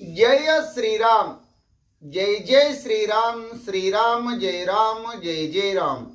जय श्रीराम, जय जय श्रीराम, श्रीराम जय राम, जय जय राम।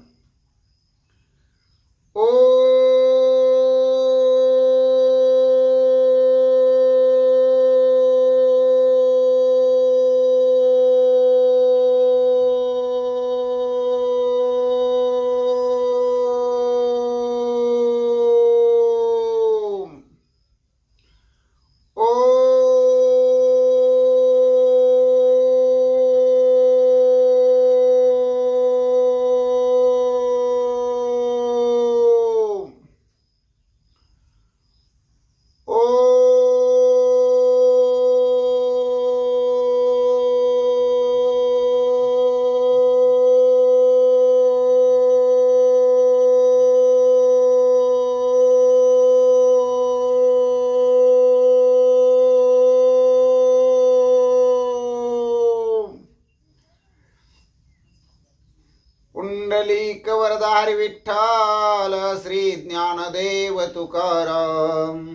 पुंडलिक वरदारी विठ्ठल, श्री ज्ञानदेव तुकाराम,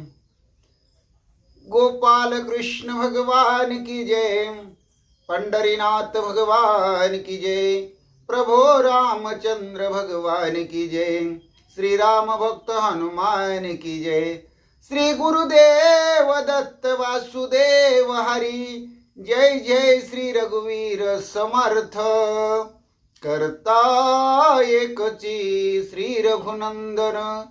गोपाल कृष्ण भगवान की जय, पंढरीनाथ भगवान की जय, प्रभो रामचंद्र भगवान की जय, श्री राम भक्त हनुमान की जय, श्री गुरुदेव दत्त वासुदेव हरी, जय जय श्री रघुवीर समर्थ, करता एकची श्री रघुनंदन,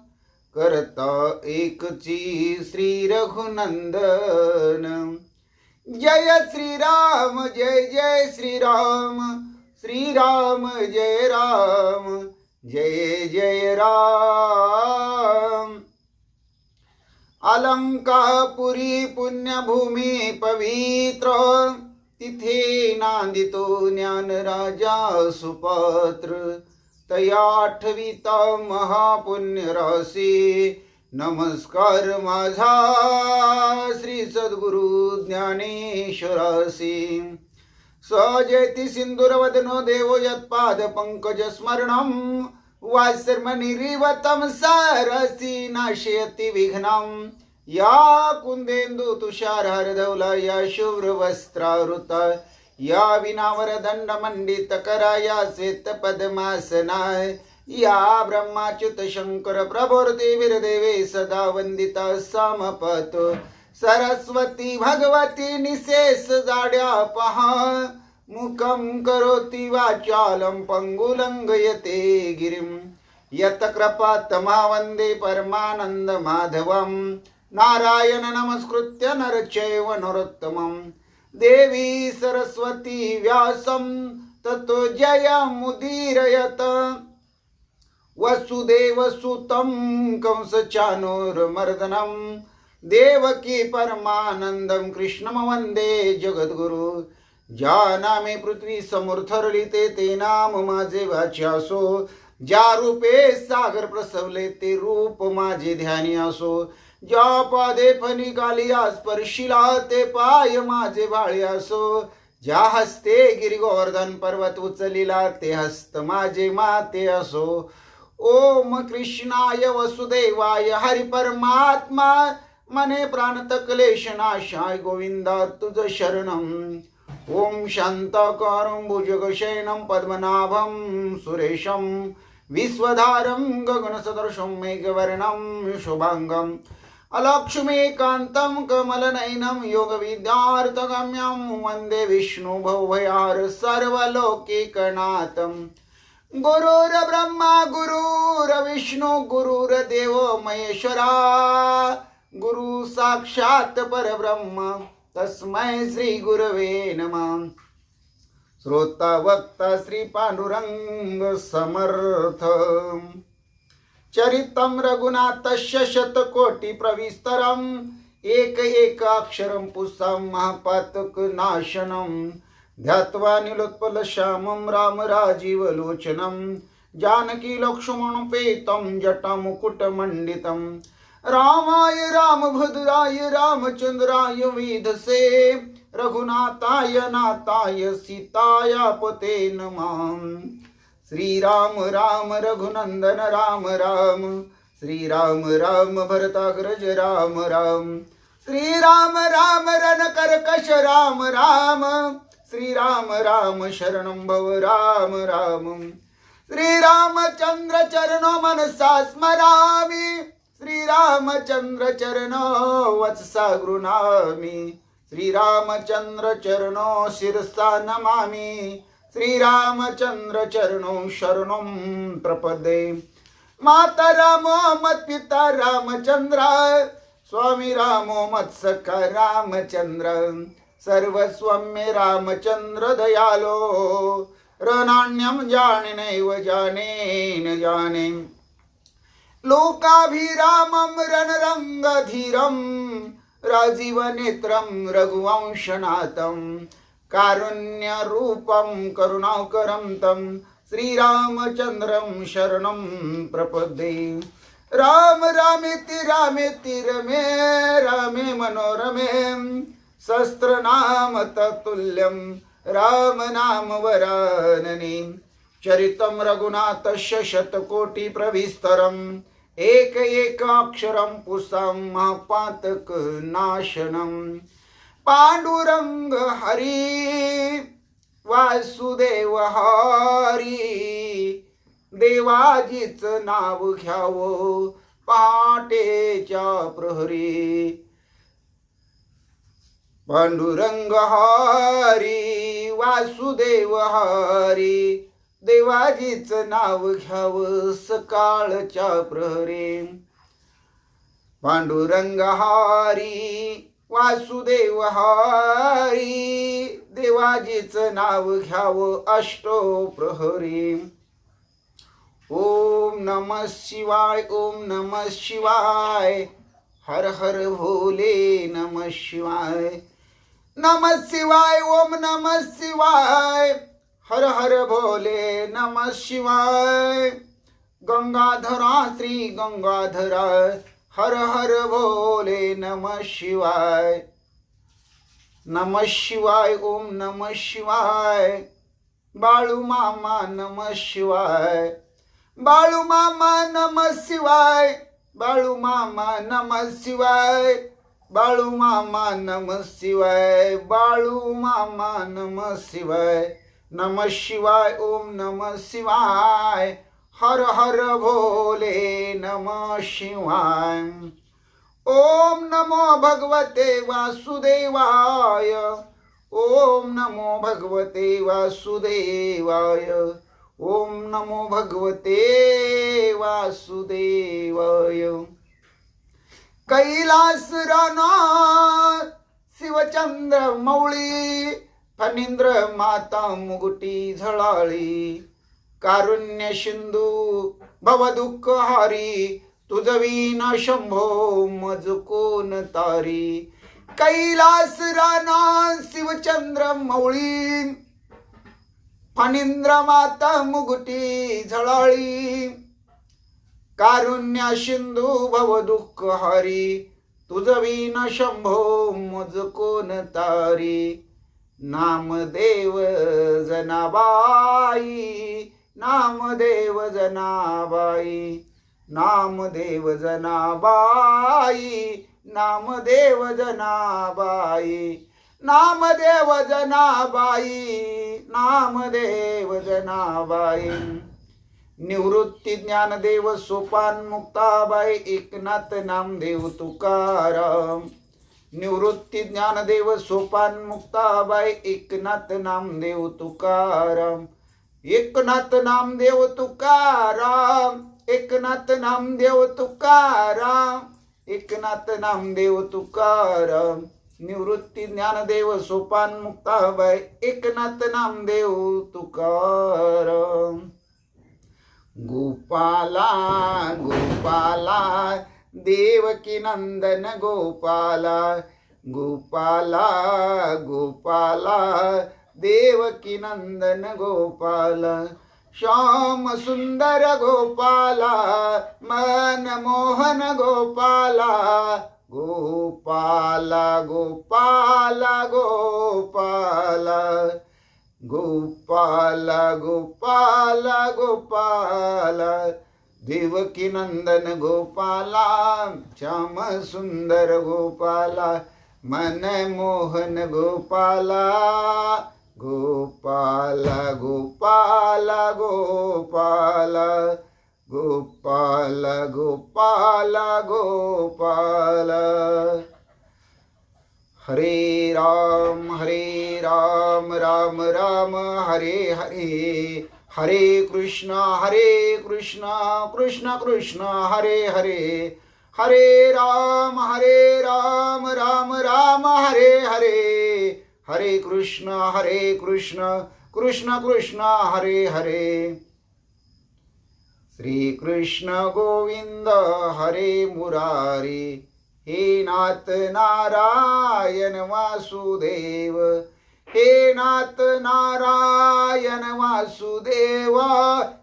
करता एकची श्री रघुनंदन। जय श्रीराम, जय जय श्रीराम, श्रीराम जय राम, जय जय राम। अलंकापुरी पुण्यभूमी पवित्र, तिथे नांदितो ज्ञान राजा सुपात्र, तया आठविता महापुण्य राशी, नमस्कार माझा श्री सद्गुरु ज्ञानेश्वरासी। सहजयति सिंधुरवदनो देवो यत्पाद पंकज स्मरणं, वासर्मनिरिवतं सरसी नाशयति विघ्नं, या कुंदेंदु तुषार हरधवला, या शुभ्र वस्त्रावृता, या विनावर दंड मंडित करा, या श्वेत पद्मासना, या ब्रह्माच्युत शंकर प्रभोर्ती वीरदेवे सदा वंदिता समपत, सरस्वती भगवती निशेष जाड्या पहा, मुखं करोति वाचालं पंगुलंघयते गिरिं, यत कृपा तमा वंदे परमानंद माधवं, नारायण नमस्कृत्य नरचैव नरोत्तमं, देवी सरस्वती व्यासं ततो जयमुदीरयत, वसुदेवसुतं कंसचाणूरमर्दनं, देवकी परमानंदं कृष्णं वंदे जगद्गुरु। ज्या नामे पृथ्वी समर्थरलिते ते नाम माझे वाच्यासो, ज्या रूपे सागर प्रसवले ते रूप माझे ध्यानी असो, ज्या पादे फणिकालिया स्पर्शिला ते पाय माझे बाळे असो, ज्या हस्ते गिरिगोवर्धन पर्वत उचलिला ते हस्त माझे माते असो। ओम कृष्णाय वसुदेवाय हरि परमात्मा, मने प्राणत क्लेश नाशाय गोविंदा तुझ शरणं। ओम शांताकारं भुजगशयनं पद्मनाभं सुरेशं, विश्वधारं गगनसदृशं मेघवर्णं शुभांगं, अलक्ष्मीकान्तं कमलनयनं योगविद्यार्थगम्यं, वन्दे विष्णुभवभयहार सर्वलोकैकनाथं। गुरुर्ब्रह्मा गुरुर्विष्णु गुरुर्देवो महेश्वरा, गुरु साक्षात् परब्रह्म तस्मै श्री गुरवे नमः। श्रोता वक्ता श्री पांडुरंग समर्थ, चरितं रघुनाथस्य शतकोटि प्रविस्तरं, एक एकाक्षरं पुंसां महापातकनाशनं, ध्यात्वा नीलोत्पल श्यामं राम राजीवलोचनं, जानकी लक्ष्मणोपेतं जटामुकुटमण्डितं, रामाय रामभद्राय रामचंद्राय वेधसे, रघुनाथाय नाथाय सीतायापते नमः। श्रीराम राम रघुनंदन राम राम, श्रीराम राम भरताग्रज राम राम, श्रीराम राम रणकर कश राम राम श्रीराम राम शरणं भव राम राम श्रीरामचंद्र चरणो मनसा स्मरामि श्रीरामचंद्र चरणो वत्सा गृह्णामि श्रीरामचंद्र चरणो शिरसा नमामि श्रीरामचंद्र चरणो शरणं प्रपद्ये माता रामो मत्पिता रामचंद्र स्वामी रामो मत्सखा रामचंद्र सर्वस्वं मे रामचंद्र दयालो रणान्यं जाने नैव जाने न जाने लोकाभिरामं रणरंगधीरं राजीवनेत्रं रघुवंशनाथं कारुण्यरूपं करुणाकरं तं श्रीरामचंद्रं शरणं प्रपद्ये राम रामेति रमे रामे मनोरमे सहस्रनाम तत्तुल्यं राम नाम वरानने चरितं रघुनाथस्य शतकोटि प्रविस्तरम् एकाक्षरं पुंसां महापातकनाशनं पांडुरंग हरी वासुदेव हरी देवाजीच नाव घ्यावं पहाटेच्या प्रहरी पांडुरंग हरी वासुदेव हरी देवाजीच नाव घ्यावं सकाळच्या प्रहरी पांडुरंग हरी वासुदेव हरी देवाजीच नाव घ्यावं अष्टो प्रहरी ओम नमः शिवाय ओम नमः शिवाय हर हर भोले नमः शिवाय ओम नमः शिवाय हर हर भोले नमः शिवाय गंगाधरा श्री गंगाधरा हर हर भोले नमः शिवाय ओम नमः शिवाय बाळू मामा नमः शिवाय बाळू मामा नमः शिवाय बाळू मामा नमः शिवाय बाळू मामा नमः शिवाय बाळू मामा नमः शिवाय नमः शिवाय ओम नमः शिवाय हर हर भोले नमः शिवाय ओम नमो भगवते वासुदेवाय ओम नमो भगवते वासुदेवाय ओम नमो भगवते वासुदेवाय कैलास राना शिवचंद्र मौळी फणींद्र माता मुगटी झळाळी कारुण्य सिंधू भवदुःख हारी तुझविना शंभो मज कोण तारी कैलास राना शिवचंद्र मौळी फणींद्र माता मुगटी झळाळी कारुण्य सिंधू भवदुःख हारी तुझविना शंभो मज कोण तारी नामदेव जनाबाई नामदेव जनाबाई नामदेव जनाबाई नामदेव जनाबाई नामदेव जनाबाई नामदेव जनाबाई निवृत्ती ज्ञानदेव सोपान मुक्ताबाई एकनाथ नामदेव तुकाराम निवृत्ती ज्ञानदेव सोपान मुक्ताबाई एकनाथ नामदेव तुकाराम एकनाथ नामदेव तुकाराम एकनाथ नामदेव तुकाराम एकनाथ नामदेव तुकाराम निवृत्ती ज्ञानदेव सोपान मुक्ताबाई एकनाथ नामदेव तुकाराम गोपाला गोपाला देवकी नंदन गोपाला गोपाला गोपाला देवकी नंदन गोपाला श्याम सुंदर गोपाला मन मोहन गोपाला गोपाला गोपाला गोपाला गोपाला गोपाला गोपाला देवकी नंदन गोपाला श्याम सुंदर गोपाला मन मोहन गोपाला गोपाल गोपाल गोपाल गोपाल गोपाल गोपाल हरे राम राम राम हरे हरे हरे कृष्ण कृष्ण कृष्ण हरे हरे हरे राम राम राम हरे हरे हरे कृष्ण कृष्ण कृष्ण हरे हरे श्री कृष्ण गोविंद हरे मुरारी हे नाथ नारायण वासुदेव हे नाथ नारायण वासुदेव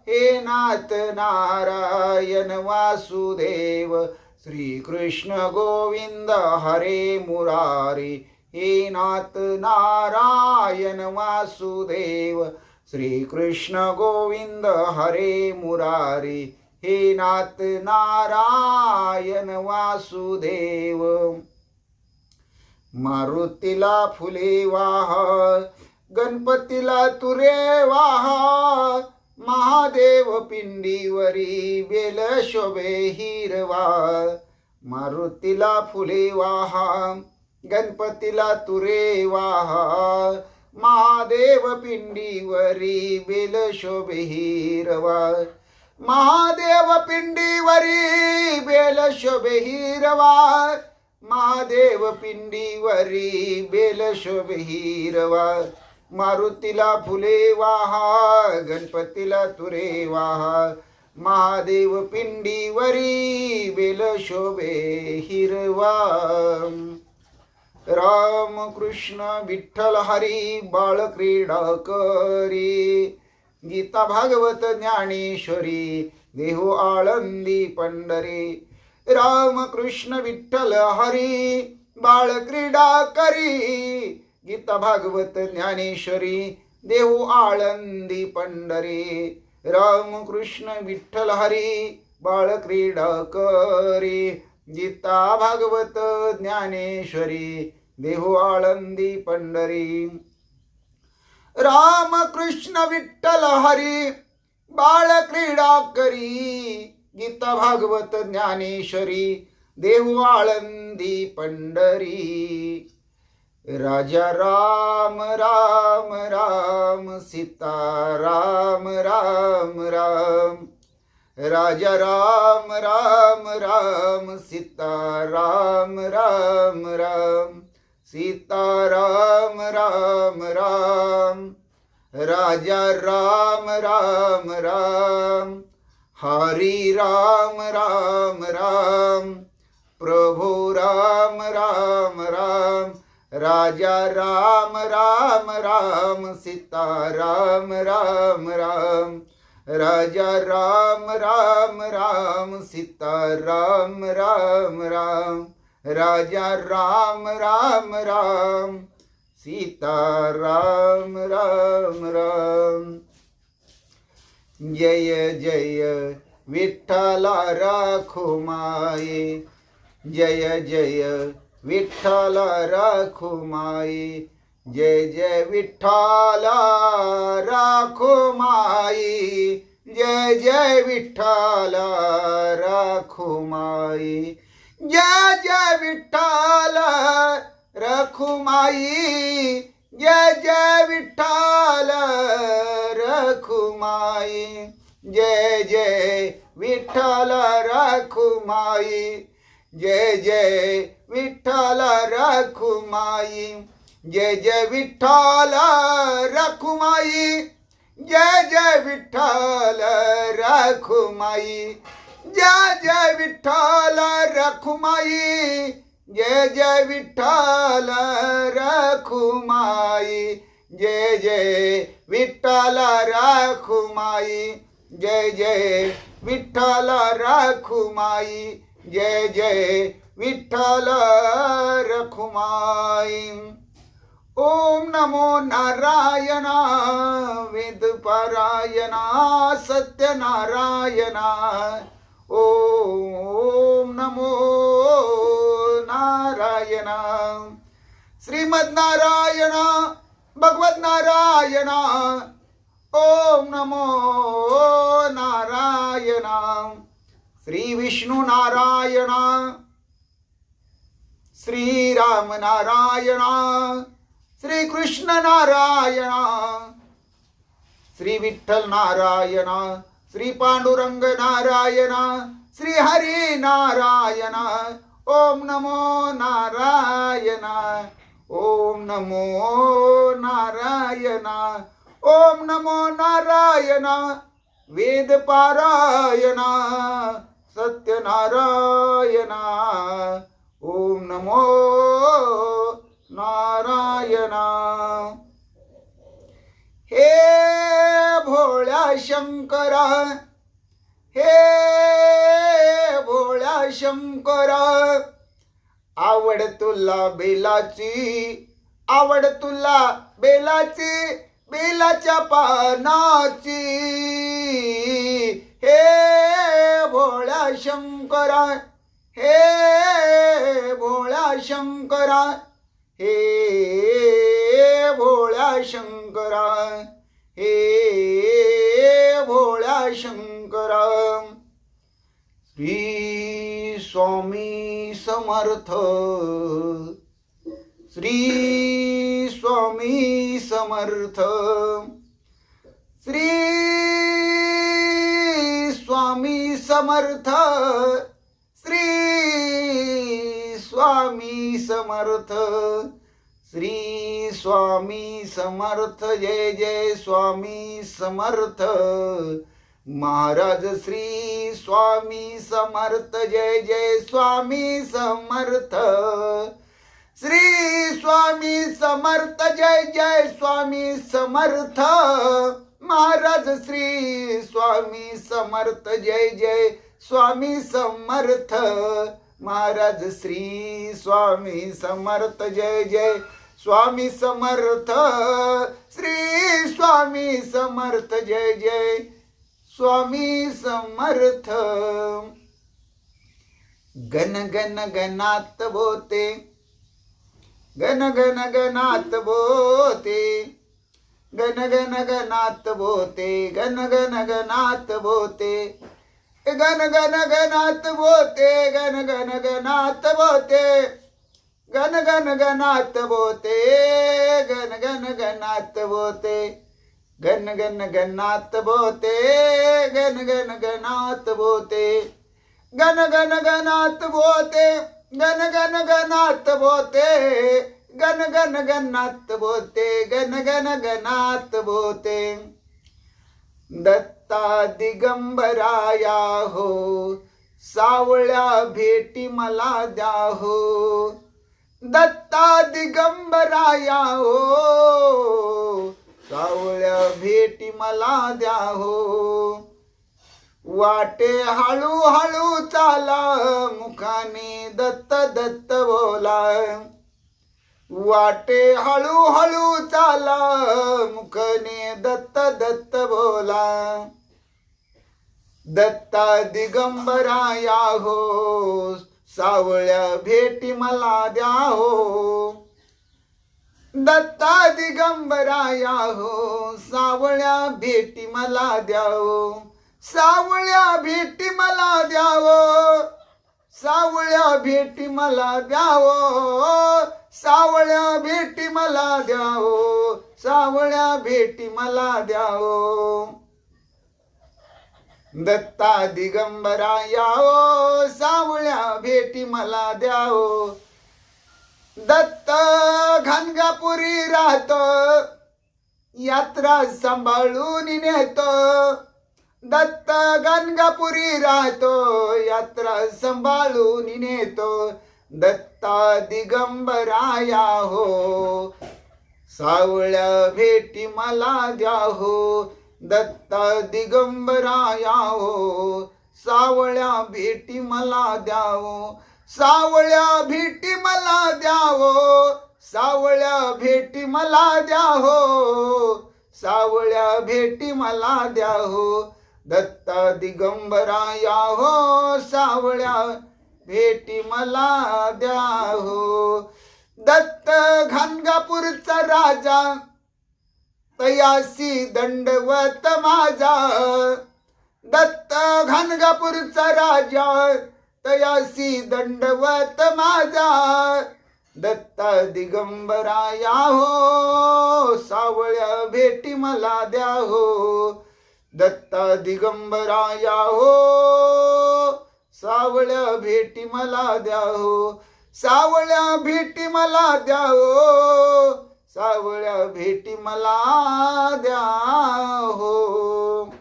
हे नाथ नारायण वासुदेव श्री कृष्ण गोविंद हरे मुरारी हे नाथ नारायण वासुदेव श्री कृष्ण गोविंद हरे मुरारी हे नाथ नारायण वासुदेव मारुतीला फुले वाह गणपतीला तुरे वाह महादेव पिंडीवरी बेल शोभे हिरवा मारुतीला फुले वाह गणपतीला तुरे वाह महादेव पिंडीवरी बेल शोभे हिरवा महादेव पिंडीवरी बेल शोभे हिरवा महादेव पिंडीवरी बेल शोभे हिरवा मारुतीला फुले वाहा गणपतीला तुरे वाहा महादेव पिंडीवरी बेल शोभे हिरवा राम कृष्ण विठ्ठल हरी बाळ क्रीडा करी गीता भागवत ज्ञानेश्वरी देहो आळंदी पंढरी राम कृष्ण विठ्ठल हरी बाळ क्रीडा करी गीता भागवत ज्ञानेश्वरी देहू आळंदी पंढरी राम कृष्ण विठ्ठल हरी बाळ क्रीडा करी गीता भागवत ज्ञानेश्वरी देहू आळंदी पंढरी राम कृष्ण विठ्ठल हरी बाळ क्रीडा करी गीता भागवत ज्ञानेश्वरी देहू आळंदी पंढरी राजा राम राम राम सीता राम राम राम राजा राम राम राम सीता राम राम राम सीता राम राम राम राजा राम राम राम हरि राम राम राम प्रभु राम राम राम राजा राम राम राम सीता राम राम राम राजा राम राम राम सीता राम राम राम राजा राम राम राम सीता राम राम राम जय जय विठ्ठला राखो माये जय जय विठ्ठला राखो माये जय जय विठ्ठला राखो माये जय जय विठ्ठला राखो माये जय जय विठ्ठला राखो माये जय जय विठ्ठला राखो माये जय जय विठ्ठला राखो माये जय जय विठ्ठला राखो माये जय जय विठ्ठला राखो माये जय जय विठ्ठला राखो माये जय जय विठ्ठला राखो माये जय जय विठ्ठला राखो माये जय जय विठ्ठला राखो माये जय जय विठ्ठला राखो माये जय जय विठ्ठला राखो माये ओम नमो नारायणा वेदपारायणा सत्यनारायणा ओम नमो नारायणा श्रीमद नारायण भगवत नारायण ओम नमो नारायण श्री विष्णु नारायण श्री राम नारायण श्री कृष्ण नारायण श्री विठ्ठल नारायण श्री पांडुरंग नारायण श्री हरी नारायण ओम नमो नारायण ओम नमो नारायण ओम नमो नारायण वेद पारायण सत्यनारायण ओम नमो नारायण हे भोळ्या शंकरा हे भोळ्या शंकरा आवड तुला बेलाची आवड तुला बेलाची बेलाच्या पानाची हे भोळ्या शंकरा हे भोळ्या शंकरा हे भोळ्या शंकरा हे भोळ्या शंकरा श्री स्वामी समर्थ श्री स्वामी समर्थ श्री स्वामी समर्थ श्री स्वामी समर्थ श्री स्वामी समर्थ जय जय स्वामी समर्थ महाराज श्री स्वामी समर्थ जय जय स्वामी समर्थ श्री स्वामी समर्थ जय जय स्वामी समर्थ महाराज श्री स्वामी समर्थ जय जय स्वामी समर्थ महाराज श्री स्वामी समर्थ जय जय स्वामी समर्थ श्री स्वामी समर्थ जय जय स्वामी समर्थ गण गण गणात बोते गण गण गणात बोते गण गण गणात बोते गण गण गणात बोते गण गण गणात बोते गण गण गणात बोते गण गण गणात बोते गण गण गणात बोते गण गण गणात बोते गण गण गणात बोते गण गण गणात बोते गण गण गणात बोते गण गण गणात बोते गण गण गणात बोते दत्ता दिगंबराया हो सावळ्या भेटी मला द्या हो दत्ता दिगंबराया हो सावळ्या भेटी मला द्या हो वाटे हळू हळू चाला मुखाने दत्त दत्त बोला वाटे हळू हळू चाला मुखाने दत्त दत्त बोला दत्ता दिगंबराया हो सावळ्या भेटी मला द्या हो दत्ता दिगंबराया हो सावळ्या भेटी मला द्या हो सावळ्या भेटी मला द्या हो सावळ्या भेटी मला द्या हो सावळ्या भेटी मला द्या हो सावळ्या भेटी मला द्या हो दत्ता दिगंबराया हो सावळ्या भेटी मला द्या हो दत्त घनगापुरी राहतो यात्रा सांभाळून नेतो दत्त गणगापुरी राहतो यात्रा सांभाळून नेतो दत्ता दिगंबराया हो सावळ्या भेटी मला द्या हो दत्ता दिगंबराया हो सावळ्या भेटी मला द्या हो सावळ्या भेटी मला द्या हो सावळ्या भेटी मला द्या हो सावळ्या भेटी मला द्या हो दत्ता दिगंबराया हो सावळ्या भेटी मला द्या हो दत्त घाणगापूरचा राजा तयासी दंडवत माझा. दत्त घाणगापूरचा राजा तयासी दंडवत माझा. दत्ता दिगंबराया हो सावळ्या भेटी मला द्या हो. दत्ता दिगंबराया हो सावळ्या भेटी मला द्या हो. सावळ्या भेटी मला द्या हो. सावळ्या भेटी मला द्या हो.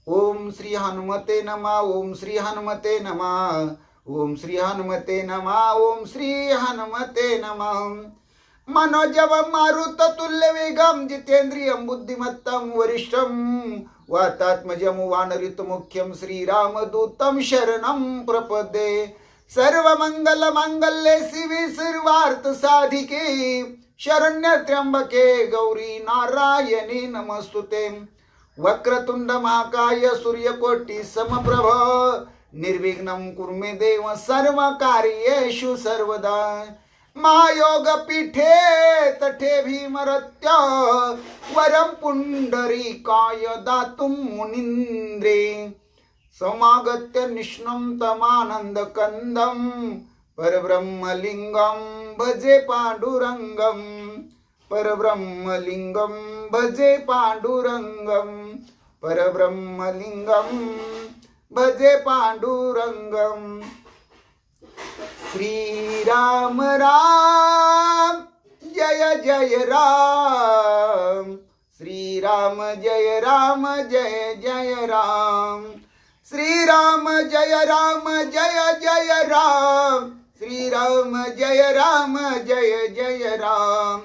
ओम श्री हनुमते नमा. ओम श्री हनुमते नमा. ओम श्री हनुमते नमा. ओम श्री हनुमते नमा. मनोजव मारुत तुल्य वेगम जितेंद्रियं बुद्धिमत्तं वरिष्ठं वातात्मजं वानरित मुख्यं श्रीरामदूतं शरणं प्रपद्ये. सर्वमंगल मांगल्ये शिवे सर्वार्थ साधिके शरण्य त्र्यंबके गौरी नारायणी नमस्तुते. वक्रतुंड महाकाय सूर्यकोटि समप्रभ निर्विघ्नं कुरु मे देव सर्व कार्येषु सर्वदा. महायोग पीठे तठे भीमरत्य वरं पुंडरीकाय दातुं मुनीन्द्रे. समागत्य निष्णं तमानंद कंदं परब्रह्मलिंगं भजे पांडुरंगं. परब्रह्मलिंगं भजे पांडुरंगं. परब्रह्मलिंगं भजे पांडुरंगं. श्रीराम राम जय जय राम. श्रीराम जय राम जय जय राम. श्रीराम जय राम जय जय राम. श्रीराम जय राम जय जय राम.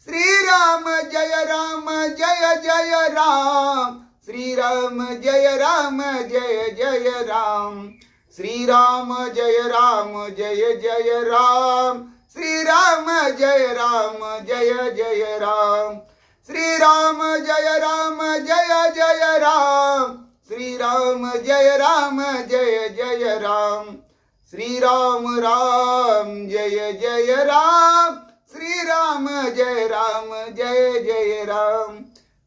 श्रीराम जय राम जय जय राम. श्रीराम जय राम जय जय राम. श्रीराम जय राम जय जय राम. श्रीराम जय राम जय जय राम. श्रीराम जय राम जय जय राम. श्रीराम जय राम जय जय राम. श्रीराम राम जय जय राम. श्रीराम जय राम जय जय राम.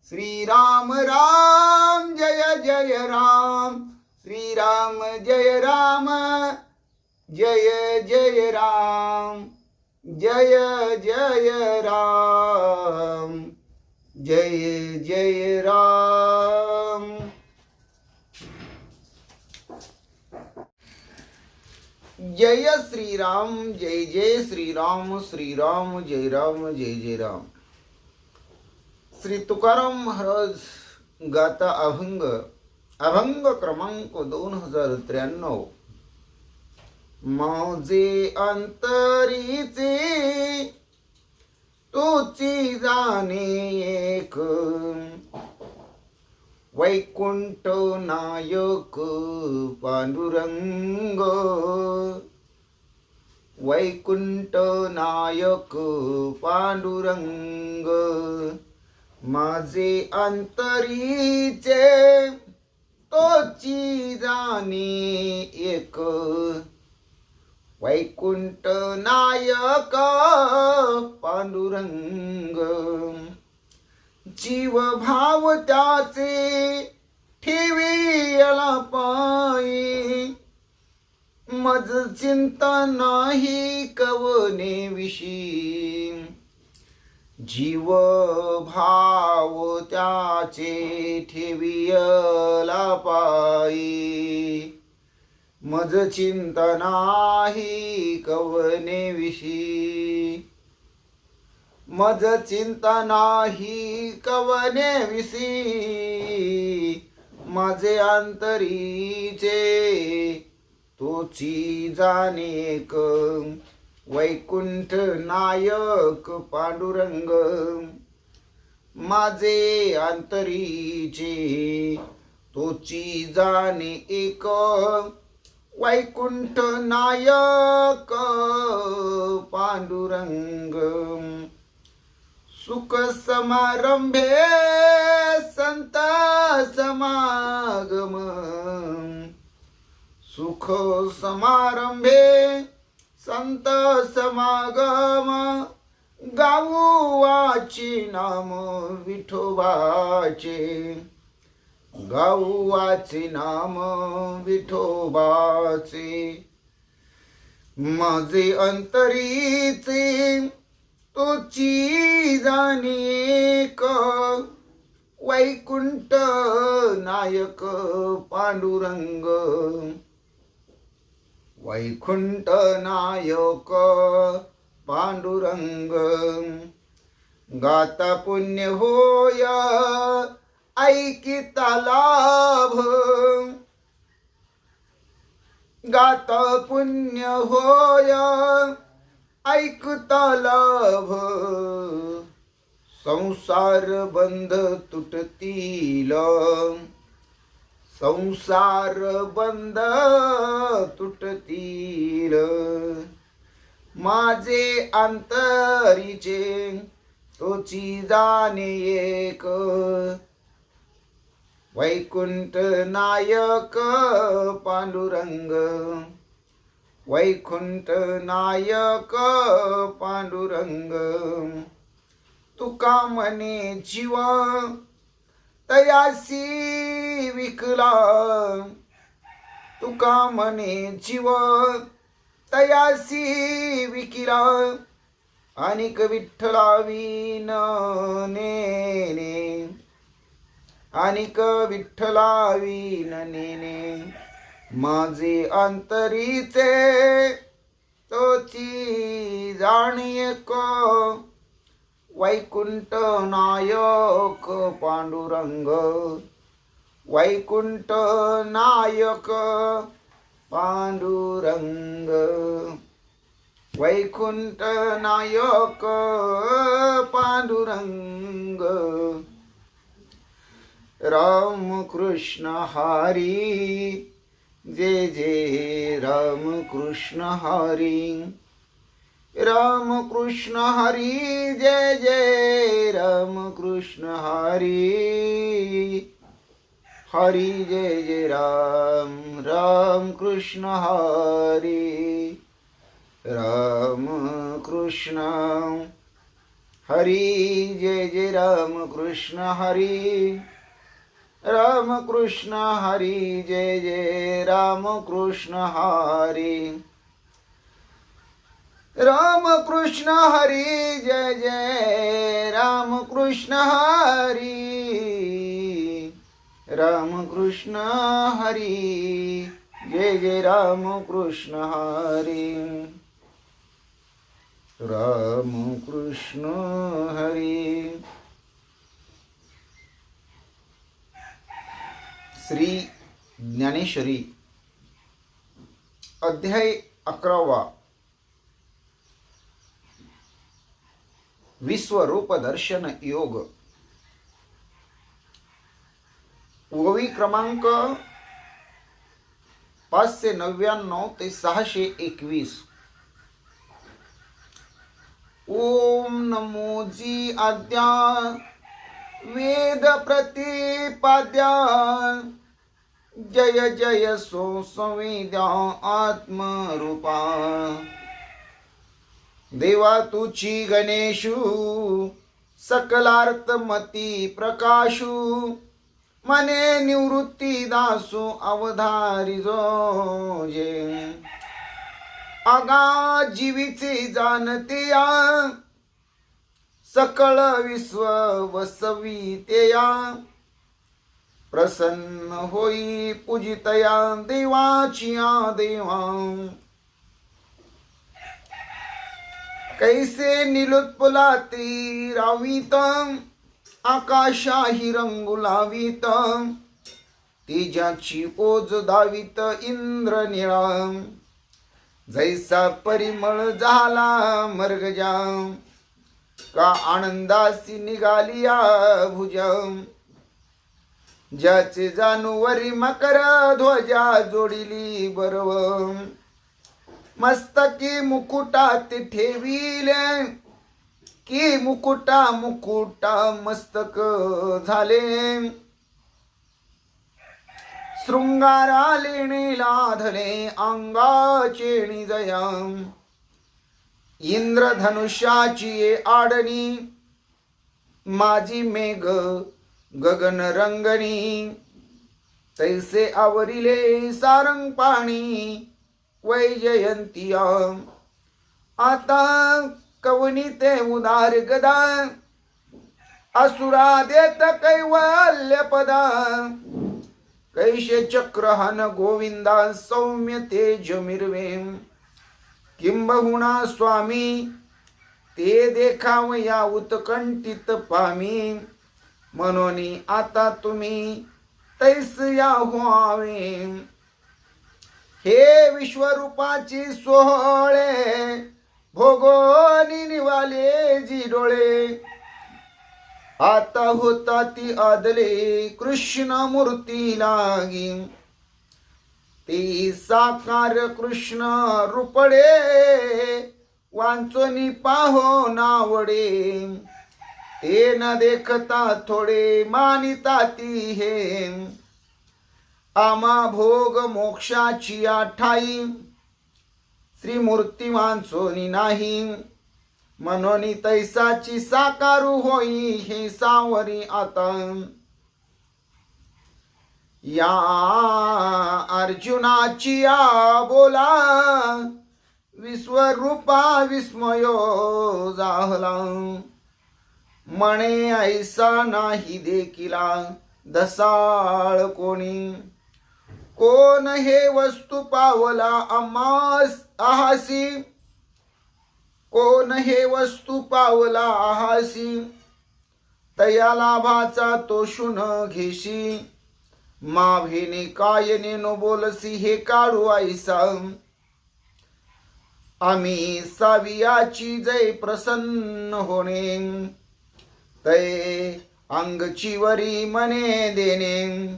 श्रीराम राम जय जय राम. श्रीराम जय राम जय जय राम. जय जय राम. जय जय राम. जय श्रीराम. जय जय श्रीराम. श्रीराम जय राम जय जय राम. श्री तुकाराम महाराज गाता अभंग. अभंग क्रमांक 2093. माझे अंतरीचे तुची जाणे एक. वैकुंठ नायक पांडुरंग. वैकुंठ नायक पांडुरंग. माझे अंतरीचे तोची जाणे एक. वैकुंठ नायक पांडुरंग. जीव भाव त्याचे ठेविला पायी. मज चिंता नाही कवने विषयी. जीव भाव त्याचे ठेविला पायी. मज चिंता नाही कवने विषयी. मज चिंता नाही कवने विषयी. माझे अंतरीचे तोची जाणेक. वैकुंठ नायक पांडुरंग. माझे अंतरीचे तोची जाणे एक. वैकुंठ नायक पांडुरंग. सुख समारंभे संत समागम. सुख समारंभे संत समागम गाऊवाचे नाम विठोबाचे, गाऊवाचे नाम विठोबाचे. माझे अंतरीचे तोची जाणे एक, वैकुंठ नायक पांडुरंग, वैकुंठ नायक पांडुरंग. गाता पुण्य होय ऐकिता लाभ, गाता पुण्य होय ऐकता लाभ. संसार बंध तुटतील, संसार बंध तुटतील. माझे अंतरीचे तोची जाणे एक, वैकुंठ नायक पांडुरंग, वैकुंठ नायक पांडुरंग. तुका म्हणे जीव तयासी विकला, तुका म्हणे जीव तयासी विकिला. अनिक विठ्ठला विन नेने, अनिक विठ्ठला विन नेने. माझे अंतरीचे तोची जाणीक, वैकुंठ नायक पांडुरंग, वैकुंठ नायक पांडुरंग, वैकुंठ नायक पांडुरंग. राम कृष्ण हरी जय जय राम कृष्ण हरी, राम कृष्ण हरी जय जय राम कृष्ण हरी, हरी जय जय राम, राम कृष्ण हरी, राम कृष्ण हरी जय जय राम कृष्ण हरी, राम कृष्ण हरी जय जय राम कृष्ण हरी, राम कृष्ण हरी जय जय राम कृष्ण हरी, राम कृष्ण हरी जय जय राम कृष्ण हरी, राम कृष्ण हरी. श्री ज्ञानेश्वरी अध्याय 11. विश्वरूप दर्शन योग. ओवी क्रमांक 599 ते 621. ओम नमो जी आद्या वेद प्रतिपाद्या, जय जय सो संवेद्या आत्मरूपा. देवा तुची गणेशू सकलार्थमती प्रकाशू, मने निवृत्ती दासू अवधारी जोजे. आगा जीवीचे जाणतेया, सकळ विश्व वसवितेया. प्रसन्न होई पूजितया देवाचिया देवा. कैसे निलोत्पलाती रावीत, आकाशाही रंगू लावीत. तेजाची ओज दावीत इंद्र निळा. जैसा परिमळ झाला मर्गजा, का आनंदासी निघालिया भुजा. ज्याचे जानुवरी मकर ध्वजा जोडिली बरव. मस्तकी मुकुटात ठेविले, की मुकुटा मुकुटा मस्तक झाले. शृंगारा लेणे लाधले अंगाचे निजया. इंद्रधनुष्याची ये आडणी माझी मेघ गगन रंगणी तैसे आवरिले सारंग पाणी वैजयंतिया आता कवनी ते उदार गदा असुरा देत कैवल्य पदा कैशे चक्रहन गोविंदा सौम्य तेज मिरवे किंबहुना स्वामी ते देखावया उत्कंठित पामी मनोनी आता तुम्ही तैसया व्हावे हे विश्वरूपाची सोहळे भोगोनी निवाले जी डोळे आता होता ती आदले कृष्ण मूर्ती लागी ती साकार कृष्ण रूपडे वांचोनी पाहो नावडे ते न देखता थोडे मानिता ती हे आमा भोग मोक्षाची आठाई श्री मूर्ती वांचोनी नाही मनोनी तैसाची साकारू होई हे सावरी आता या अर्जुनाची या बोला विश्वरूपा विस्मयो जाहला म्हणे ऐसा नाही देखिला दसाळ कोणी कोण हे वस्तू पावला आम्हास आहासी कोण हे वस्तू पावला आहासी तया लाभाचा तो शुन घेशी माभिनी कायने नो बोलसी हे काढू ऐसा आम्ही सावियाची जय प्रसन्न होणे तय अंगची वरी मने देणे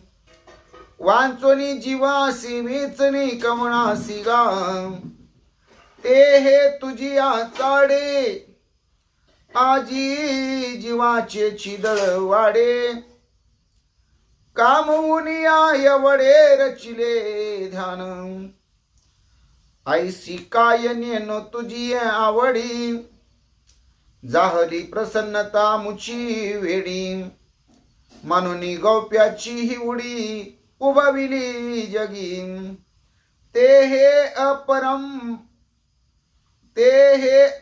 वांचोनी जीवासी वेचणे कमणासी गा ते हे तुझी चाडे आजी जीवाचे छिदळ वाडे कामवुनिया एवढे रचिले ध्यान ऐसी कायने न तुझी आवडी जाहली प्रसन्नता मुची वेडी मानुनी गौप्याची ही उडी उभाविली जगी ते हे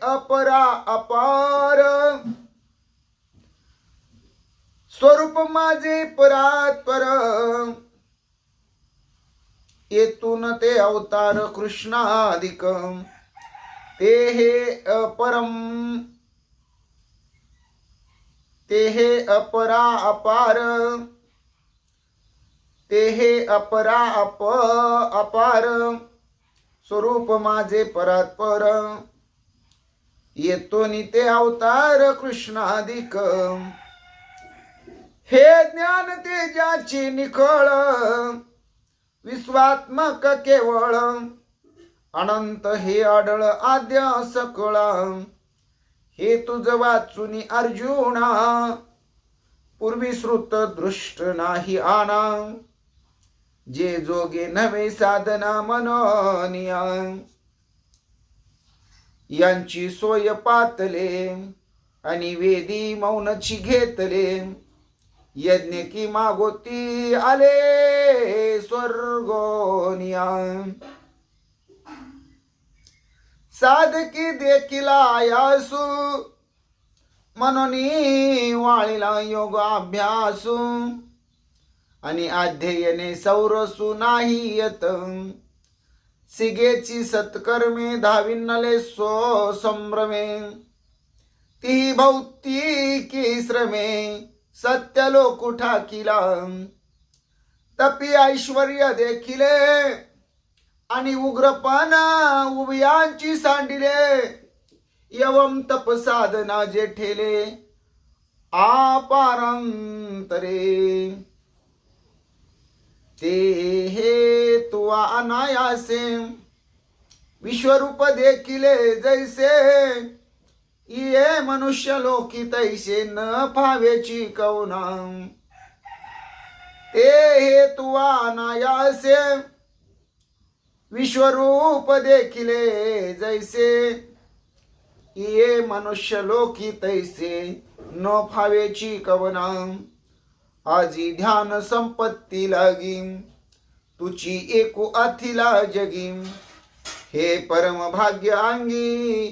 अपरा अपार स्वरूप माझे परात्पर येतून ते अवतार कृष्णाधिक ते हे अपरा अपार ते हे अपरा अपार स्वरूप माझे परात्पर येतो ते अवतार कृष्णाधिक हे ज्ञान तेजाची निखळ विश्वात्मक केवळ अनंत हे आढळ आद्य सकळ हे तुझ वाचुनी अर्जुना पूर्वी श्रुत दृष्ट नाही आना जे जोगे नवे साधना मनोनिया यांची सोय पातले आणि वेदी मौनची घेतले यज्ञ की मागोती आले स्वर्गोनिया साधकी देखिला आयासू मनोनी वाळीला योग अभ्यासू आणि अध्ययने सौरसू नाही येत सिगेची सत्कर्मे धाविन्नले सो संभ्रमे ती भौतिकी श्रमे सत्य लोक ठाकिला तपी ऐश्वर्य देखिले आणि उग्रपणा उभयांची सांडिले यवम तप साधना जे ठेले आपारांतरे ते हे तुवा अनायासे विश्वरूप देखिले जैसे ये मनुष्य लोकी तैसे न भावेची कौना ते हे तुवा अनायासे विश्वरूप देखिले जैसे ये मनुष्य लोकी तैसे न फावेची कवना आजी ध्यान संपत्ती लागी तुची एकू अथिला जगी हे परम भाग्य अंगी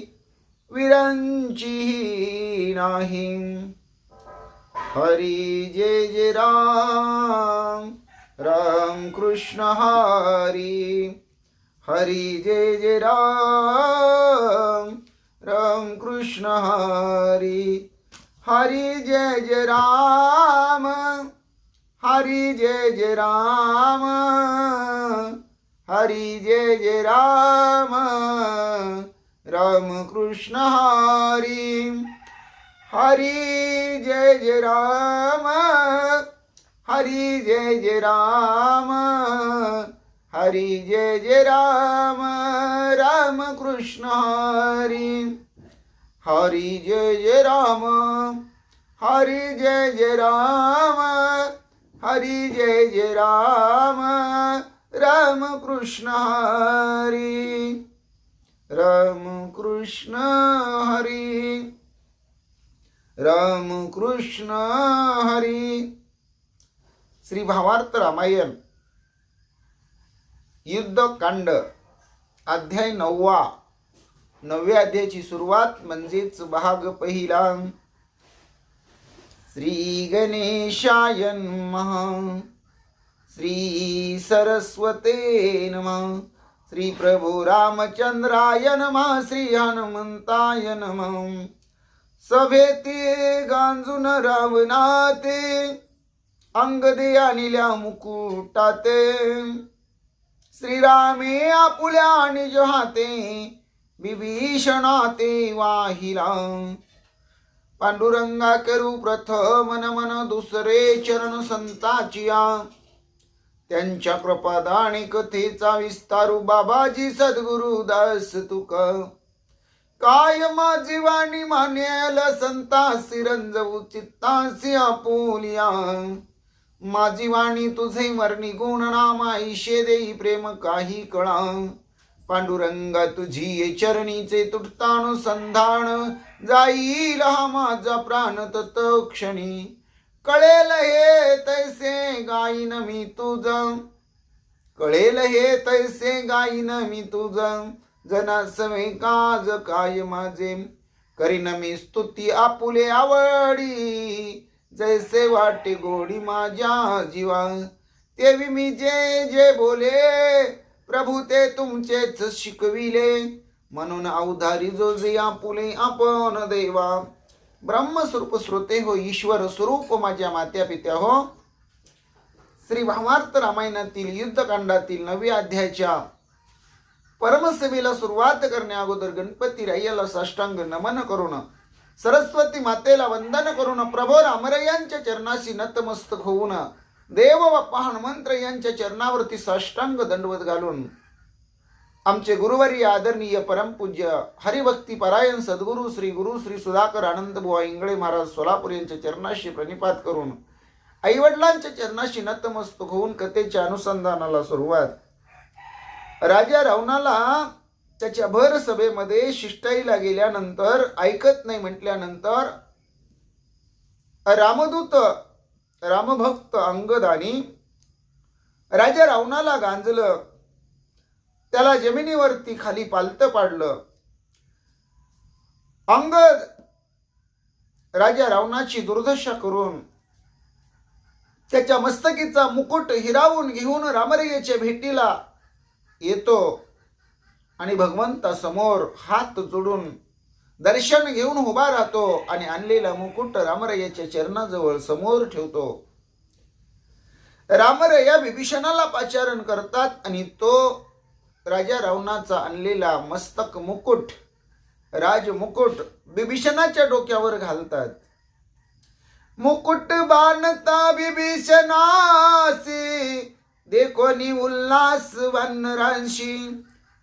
विरंची नाही हरी जय जय राम राम कृष्ण हरी हरी जय जय राम राम कृष्ण हरी हरी जय जय राम हरी जय जय राम हरी जय जय राम राम कृष्ण हरी हरी जय जय राम हरी जय जय राम हरी जय जय राम राम कृष्ण हरी हरी जय जय राम हरी जय जय राम हरी जय जय राम राम कृष्ण हरी राम कृष्ण हरी राम कृष्ण हरी. श्री भावार्थ रामायण युद्धकांड अध्याय 9. 9व्या अध्यायाची सुरुवात म्हणजेच भाग पहिला. श्री गणेशाय नमः श्री सरस्वते नमः श्री प्रभु रामचंद्राय नमः श्री हनुमंताय नमः. सभेती गांजून रावणाते अंगदे आणिल्या मुकुटाते श्रीरामे आपुल्या निज हाते विभीषणाते वाहिला. पांडुरंगा करू प्रथम नमन दुसरे चरण संताचिया त्यांच्या कृपादानी कथेचा विस्तारू बाबाजी सद्गुरु दास तुक काय माझी वाणी मानेल संतासी रंजवू चित्तासी आपुलिया. माझी वाणी तुझे मरणी गुण नामा ईशे देई प्रेम काही कळा. पांडुरंगा तुझी चरणीचे तुटतानुसंधान जाईल हा माझा प्राण तत क्षणी. कळेल हे तैसे गाईन मी तुझ कळेल हे तैसे गाईन मी तुझ जना सवे काज काय माझे करीन मी स्तुती आपुले आवडी जैसे वाटे गोडी माझ्या जीवा. तेवी मी जे जे बोले प्रभू ते तुमचेच शिकविले म्हणून अवधारी जो जे आपुले आपण देवा. ब्रह्मस्वरूप श्रोते हो ईश्वर स्वरूप माझ्या मात्या पित्या हो. श्री भावार्थ रामायणातील युद्धकांडातील 9व्या अध्यायाच्या परमसेवेला सुरुवात करण्या अगोदर गणपती रायाला साष्टांग नमन करून सरस्वती मातेला वंदन करून प्रभो रामरायांच्या चरणाशी नतमस्तक होऊन देव बाप्पा हनुमंत यांच्या चरणावरती साष्टांग दंडवत घालून आमचे गुरुवर्य आदरणीय परमपूज्य हरिभक्ती परायण सद्गुरु श्री सुधाकर आनंदबुवा इंगळे महाराज सोलापूर यांच्या चरणाशी प्रणिपात करून आईवडिलांच्या चरणाशी नतमस्तक होऊन कथेच्या अनुसंधानाला सुरुवात. राजा रावणाला त्याच्या भर सभेमध्ये शिष्टाईला गेल्यानंतर ऐकत नाही म्हटल्यानंतर रामदूत रामभक्त अंगदानी राजा रावणाला गांजलं, त्याला जमिनीवरती खाली पालतं पाडलं. अंगद राजा रावणाची दुर्दशा करून त्याच्या मस्तकीचा मुकुट हिरावून घेऊन रामरायाच्या भेटीला येतो आणि भगवंतासमोर हात जोडून दर्शन घेऊन उभा राहतो आणि आणलेला मुकुट रामरायाच्या चरणाजवळ समोर ठेवतो. रामराया विभीषणाला पाचारण करतात आणि तो राजा रावणाचा आणलेला मस्तक मुकुट राजमुकुट विभीषणाच्या डोक्यावर घालतात. मुकुट बांधता विभीषणासी देखोनी उल्हास वनरांशी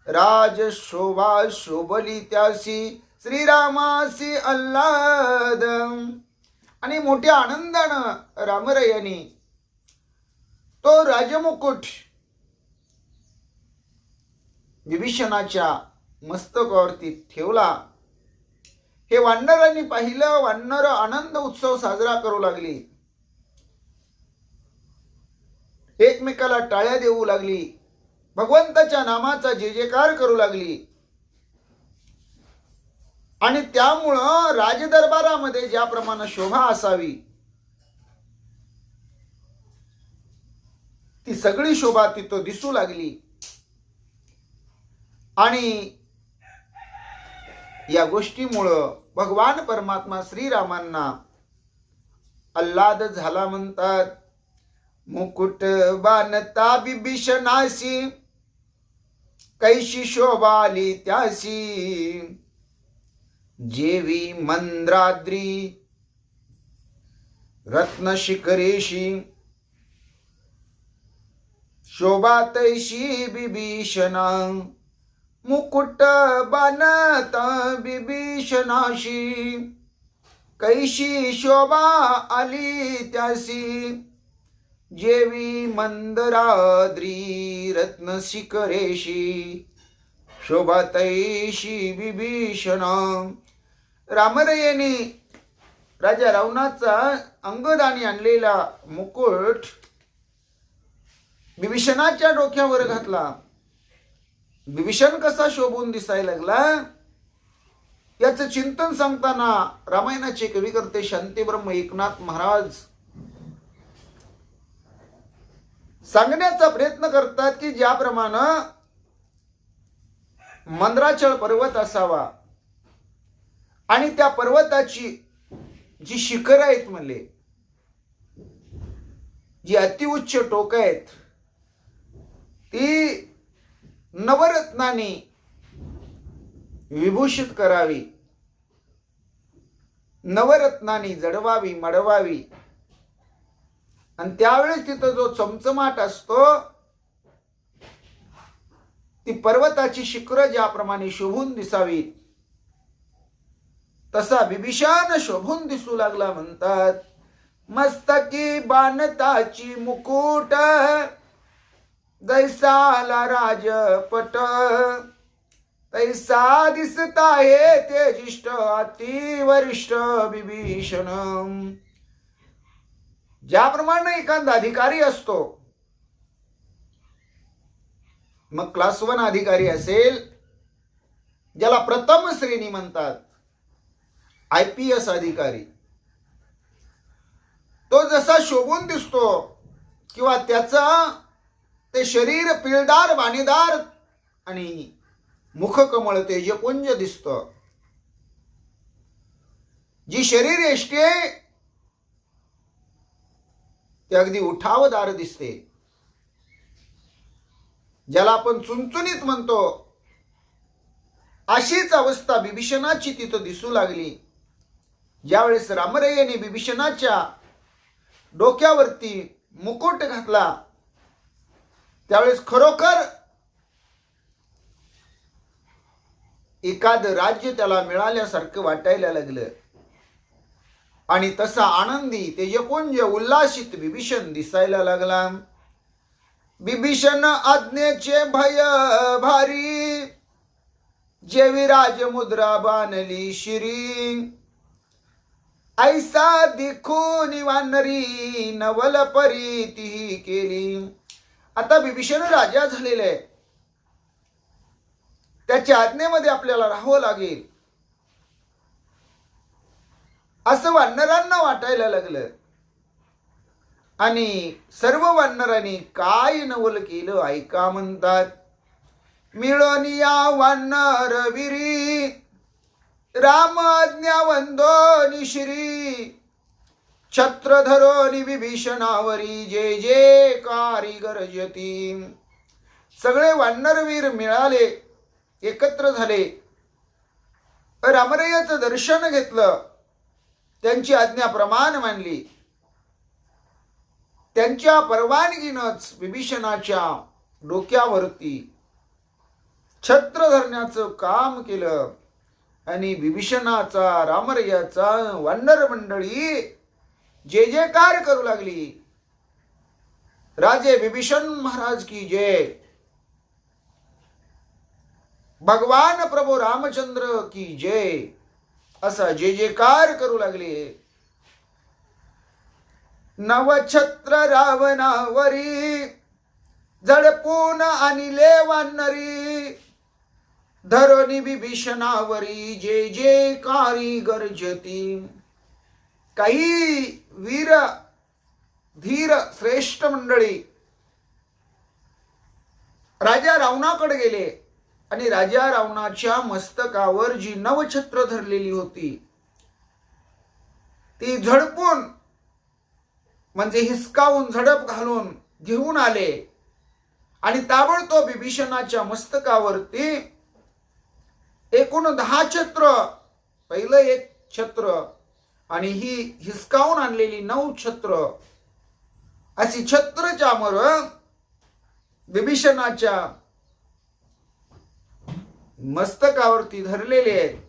राज शोभा शोभली त्याशी श्रीरामासी अल्लाद. आणि मोठ्या आनंदानं रामरायाने तो राजमुकुट विभीषणाच्या मस्तकावरती ठेवला हे वानरांनी पाहिलं. वानर आनंद उत्सव साजरा करू लागली. एकमेकाला टाळ्या देऊ लागली. भगवंताच्या नामाचा जय जयकार करू लागली. आणि त्यामुळं राजदरबारामध्ये ज्याप्रमाणे शोभा असावी ती सगळी शोभा तिथं दिसू लागली. आणि या गोष्टीमुळं भगवान परमात्मा श्रीरामांना आल्हाद झाला म्हणतात. मुकुट बाणता बिभीषणासी कैशी शोभा आली त्यासी. जेवी मंद्राद्री रत्न शिखरेशी शोभा तैशी बिभीषणा. मुकुट बाणता बिभीषणाशी कैशी शोभा आली त्यासी. जेवी मंदराद्री रत्न शिखरेशी शोभा तैशी बिभीषणा. रामरयेने राजा रावणाचा अंगदानी आणलेला मुकुट बिभीषणाच्या डोक्यावर घातला. बिभीषण कसा शोभून दिसायला लागला याचं चिंतन सांगताना रामायणाचे कविकर्ते शांतीब्रह्म एकनाथ महाराज सांगण्याचा प्रयत्न करतात की ज्याप्रमाणे मंद्राचळ पर्वत असावा आणि त्या पर्वताची जी शिखर आहेत म्हणले, जी अतिउच्च टोक आहेत ती नवरत्नांनी विभूषित करावी, नवरत्नांनी जडवावी मडवावी. आणि त्यावेळेस तिथं जो चमचमाट असतो ती पर्वताची शिखर ज्याप्रमाणे शोभून दिसावी तसा बिभीषण शोभून दिसू लागला म्हणतात. मस्तकी बाणताची मुकुट जैसाला राजपट तैसा दिसता हे तेजिष्ट अतिवरिष्ठ बिभीषण. ज्याप्रमाणे एखादा अधिकारी असतो, मग क्लास 1 अधिकारी असेल ज्याला प्रथम श्रेणी म्हणतात, IPS अधिकारी, तो जसा शोभून दिसतो किंवा त्याचा ते शरीर पिळदार वाणीदार आणि मुखकमळ तेजपुंज दिसतं, जी शरीर यष्टी ते अगदी उठावदार दिसते, ज्याला आपण चुनचुनीत म्हणतो, अशीच अवस्था बिभीषणाची तिथं दिसू लागली. ज्यावेळेस रामरयेने बिभीषणाच्या डोक्यावरती मुकुट घातला त्यावेळेस खरोखर एखाद राज्य त्याला मिळाल्यासारखं वाटायला लागलं. आणि तसा आनंदी तेजपुंज उल्लासित बिभीषण दिसायला लागला. बिभीषण आज्ञेचे भय भारी जेवी राजमुद्रा बाणली शिरी. ऐसा दिखून वानरी नवल परीती केली. आता बिभीषण राजा झालेला आहे, त्याच्या आज्ञेमध्ये आपल्याला राहावं लागेल असं वानरांना वाटायला लागलं. आणि सर्व वानरांनी काय नवल केलं ऐका म्हणतात. मिळून या वानर विरी राम आज्ञा वंदोनी श्री. छत्र धरोनी विभीषणावरी जय जयकारी गरजती. सगळे वानरवीर मिळाले, एकत्र झाले, रामरयाचं दर्शन घेतलं, त्यांची आज्ञा प्रमाण मानली. त्यांच्या परवानगीनंच विभीषणाच्या डोक्यावरती छत्र धरण्याचं काम केलं. आणि विभीषणाचा रामरयाचा वानर मंडळी जय जयकार करू लागली. राजे विभीषण महाराज की जय, भगवान प्रभु रामचंद्र की जय. असा जे जेकार करू लागले. नवछत्र रावणावरी झडपून आणिले वानरी, धरोनी बिभीषणावरी जे जे कारी गर्जती. काही वीर धीर श्रेष्ठ मंडळी राजा रावणाकडे गेले आणि राजा रावणाच्या मस्तकावर जी नवछत्र धरलेली होती ती झडपून म्हणजे हिसकावून झडप घालून घेऊन आले आणि ताबडतोब विभीषणाच्या मस्तकावरती एकूण 10 छत्र, पहिलं एक छत्र आणि ही हिसकावून आणलेली 9 छत्र, अशी छत्र चामर विभीषणाच्या मस्तकावरती धरलेले आहेत.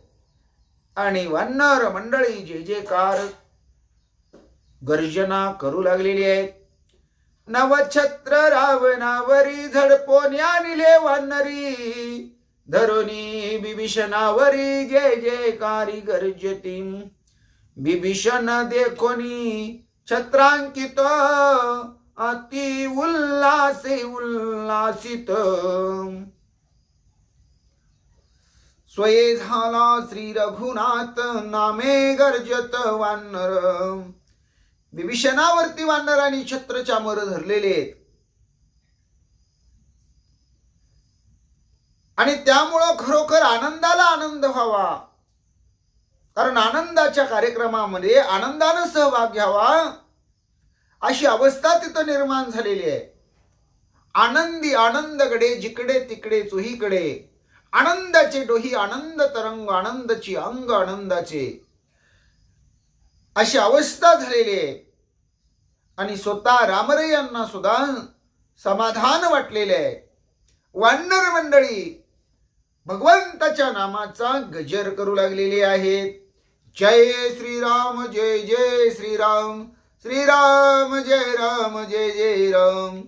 आणि वानर मंडळी जे जेकार गर्जना करू लागलेली आहेत. नवछत्र रावणावरी झडपोन आणिले वानरी, धरोनी बिभीषणावरी जे जे कारी गर्जती. बिभीषण देखोनी छत्रांकित अति उल्लासे उल्लासित. स्वये झाला श्री रघुनाथ नामे गर्जत वानर. विभीषणावरती वानरांनी छत्र चामर धरलेले आहेत आणि त्यामुळं खरोखर आनंदाला आनंद व्हावा, कारण आनंदाच्या कार्यक्रमामध्ये आनंदानं सहभाग घ्यावा अशी अवस्था तिथं निर्माण झालेली आहे. आनंदी आनंदगडे जिकडे तिकडे चोहीकडे, आनंदाचे डोही आनंद तरंग, आनंदाची अंग आनंदाचे, अशी अवस्था झालेली आहे. आणि स्वतः रामरयांना सुद्धा समाधान वाटलेले आहे. वानर मंडळी भगवंताच्या नामाचा गजर करू लागलेले आहेत. जय श्रीराम जय जय श्रीराम, श्रीराम जय राम जय जय राम,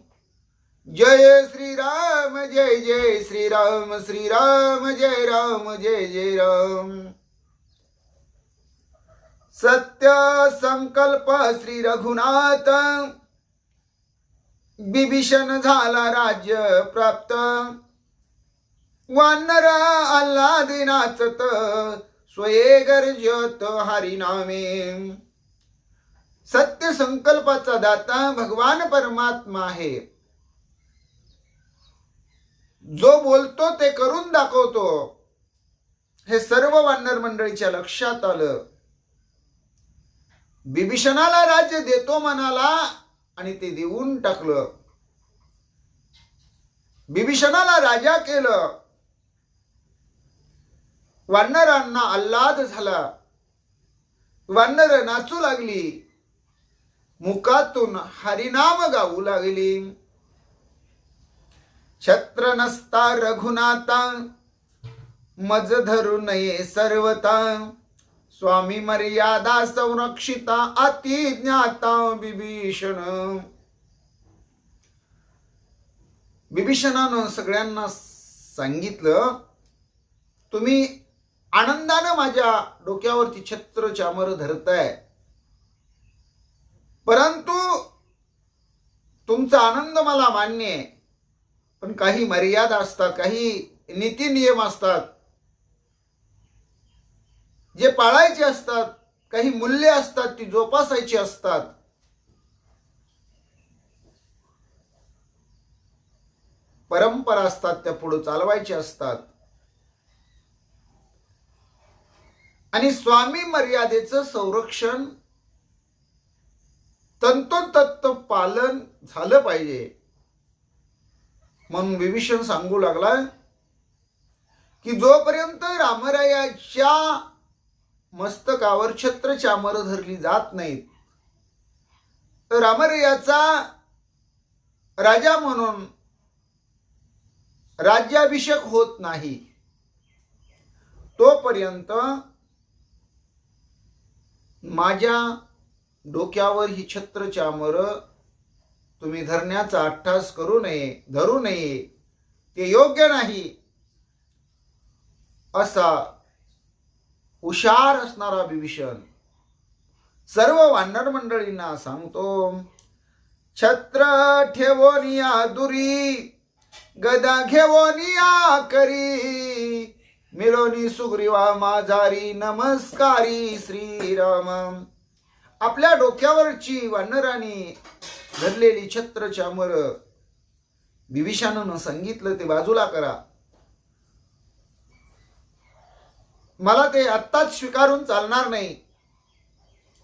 जय श्रीराम जय जय श्रीराम, श्रीराम जय राम जय जय राम. सत्य संकल्प श्री रघुनाथ, बिभीषण झाला राज्य प्राप्त. वानर आल्हादी नाचत, स्वये गर्जत हरिनामे. सत्य संकल्पाचा दाता भगवान परमात्मा आहे. जो बोलतो ते करून दाखवतो, हे सर्व वानर मंडळीच्या लक्षात आलं. बिभीषणाला राज्य देतो म्हणाला आणि ते देऊन टाकलं. बिभीषणाला राजा केलं. वानरांना आल्हाद झाला. वानर नाचू लागली, मुखातून हरिनाम गाऊ लागली. छत्र नसता रघुनाथा, मज धरू नये सर्वता. स्वामी मर्यादा संरक्षिता, अति ज्ञाता बिभीषण. बिभीषणानं सगळ्यांना सांगितलं, तुम्ही आनंदानं माझ्या डोक्यावरती छत्र चामर धरताय, परंतु तुमचा आनंद मला मान्य आहे, पण काही मर्यादा असतात, काही नीती नियम असतात जे पाळायचे असतात, काही मूल्य असतात ती जोपासायची असतात. परंपरा असतात त्या पुढे चालवायच्या असतात. आणि स्वामी मर्यादेचं संरक्षण तंतोतंत पालन झालं पाहिजे. म्हणून विभीषण सांगू लागला की जोपर्यंत रामरायाच्या मस्तकावर छत्र चामर धरली जात नाहीत, तर रामरायाचा राजा म्हणून राज्याभिषेक होत नाही, तोपर्यंत माझ्या डोक्यावर ही छत्र चामर तुम्ही धरण्याचा अट्टास करू नये, धरू नये, ते योग्य नाही, असा हुशार असणारा विभीषण सर्व वानर मंडळींना सांगतो, छत्र ठेवोनिया दुरी, गदा घेवोनिया करी, मिळोनी सुग्रीवा माझारी, नमस्कारी श्रीराम. आपल्या डोक्यावरची वानरांनी धरलेली छत्र चामर विभीषणानं सांगितलं ते बाजूला करा, मला ते आत्ताच स्वीकारून चालणार नाही.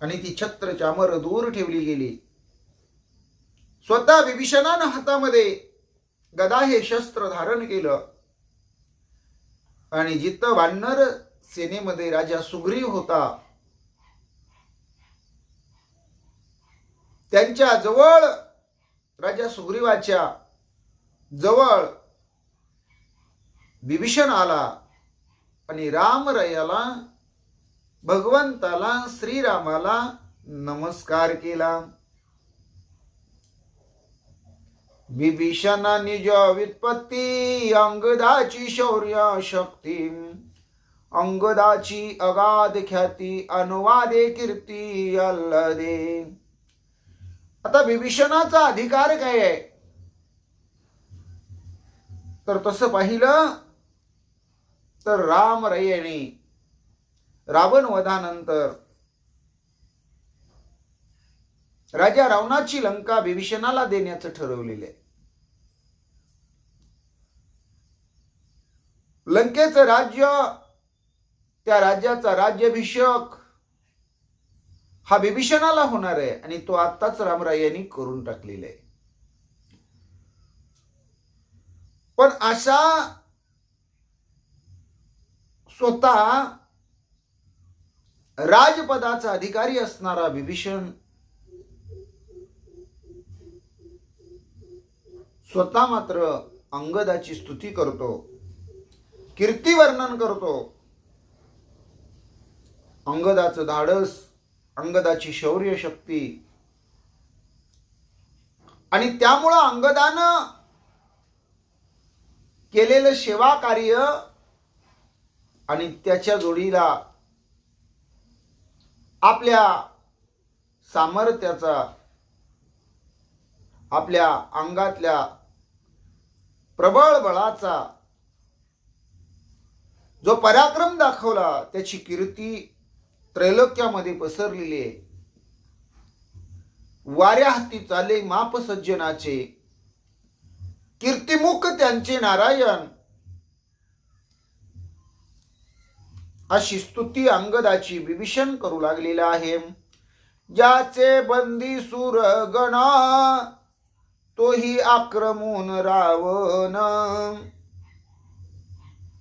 आणि ती छत्र चामर दूर ठेवली गेली. स्वतः विभीषणानं हातामध्ये गदा हे शस्त्र धारण केलं आणि जिथं वानर सेनेमध्ये राजा सुग्रीव होता त्यांच्या जवळ, राजा सुग्रीवाच्या जवळ विभीषण आला आणि रामरायाला, भगवंताला, श्रीरामाला नमस्कार केला. विभीषण निज व्युत्पत्ती, अंगदाची शौर्य शक्ती, अंगदाची अगाध ख्याती, अनुवादे कीर्ती अल्लदे. आता विभीषणाचा अधिकार काय आहे तर तसं पाहिलं तर रामरायाने रावण वधानंतर राजा रावणाची लंका विभीषणाला देण्याचं ठरवलेलं आहे. लंकेचं राज्य, त्या राज्याचा राज्याभिषेक हा विभीषणाला होणार आहे आणि तो आत्ताच रामरायांनी करून टाकलेला आहे. पण असा स्वतः राजपदाचा अधिकारी असणारा विभीषण स्वतः मात्र अंगदाची स्तुती करतो, कीर्ती वर्णन करतो. अंगदाचं धाडस, अंगदाची शौर्य शक्ती आणि त्यामुळं अंगदानं केलेलं सेवा कार्य आणि त्याच्या जोडीला आपल्या सामर्थ्याचा, आपल्या अंगातल्या प्रबळ बळाचा जो पराक्रम दाखवला त्याची कीर्ती त्रैलोक्यामध्ये पसरलेली आहे. वाऱ्या हाती चाले माप सज्जनाचे, कीर्तिमुख त्यांचे नारायण, अशी स्तुती अंगदाची विभीषण करू लागलेला आहे. ज्याचे बंदी सूर गण, तोही आक्रमून रावण,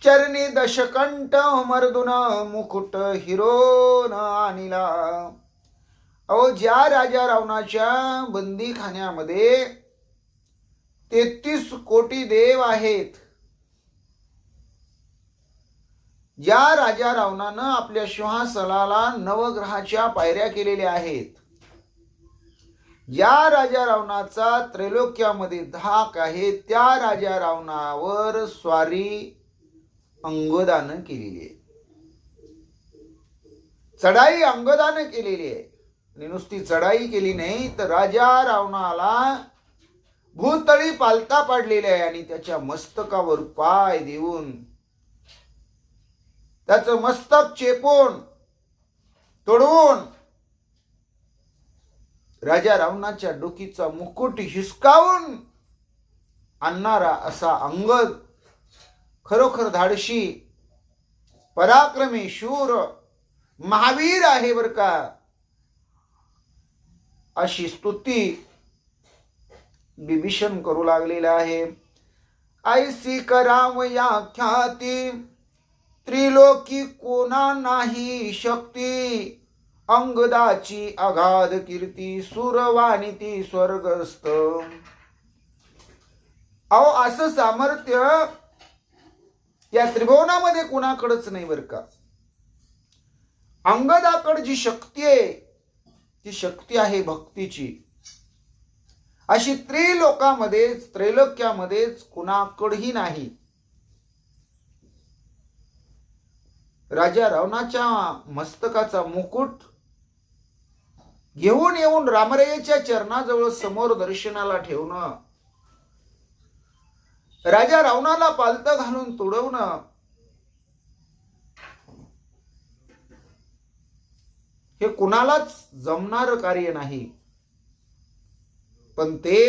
चरणी दशकंठ मर्दुन, मुकुट हिरोन आणिला. अहो, ज्या राजा रावणाच्या बंदीखान्यामध्ये 33 कोटी देव आहेत, ज्या राजा रावणानं आपल्या सिंहासनाला नवग्रहाच्या पायऱ्या केलेल्या आहेत, ज्या राजा रावणाचा त्रैलोक्यामध्ये धाक आहे, त्या राजा रावणावर स्वारी अंगदानं केलेली आहे. चढाई अंगदानं केलेली आहे. आणि नुसती चढाई केली नाही तर राजा रावणाला भूतळी पालता पाडलेली आहे आणि त्याच्या मस्तकावर पाय देऊन, त्याचं मस्तक चेपून तोडवून राजा रावणाच्या डोकीचा मुकुट हिसकावून आणणारा असा अंगद खरोखर धाडशी, पराक्रमी, शूर, महावीर आहे बर का. अशी स्तुती विभीषण करू लागलेला आहे. ऐसी कराव या ख्याती, त्रिलोकी कोणा नाही शक्ती, अंगदाची अगाध कीर्ती, सुरवानिती स्वर्गस्थ. अहो, असं सामर्थ्य या त्रिभुवनामध्ये कोणाकडेच नाही बर का. अंगदाकडे जी शक्ती आहे ती शक्ती आहे भक्तीची. अशी त्रिलोकामध्येच, त्रैलोक्यामध्येच कुणाकडेही नाही. राजा रावणाच्या मस्तकाचा मुकुट घेऊन येऊन रामरायाच्या चरणाजवळ समोर दर्शनाला ठेवणं, राजा रावणाला पालतं घालून तुडवणं, हे कुणालाच जमणार कार्य नाही. पण ते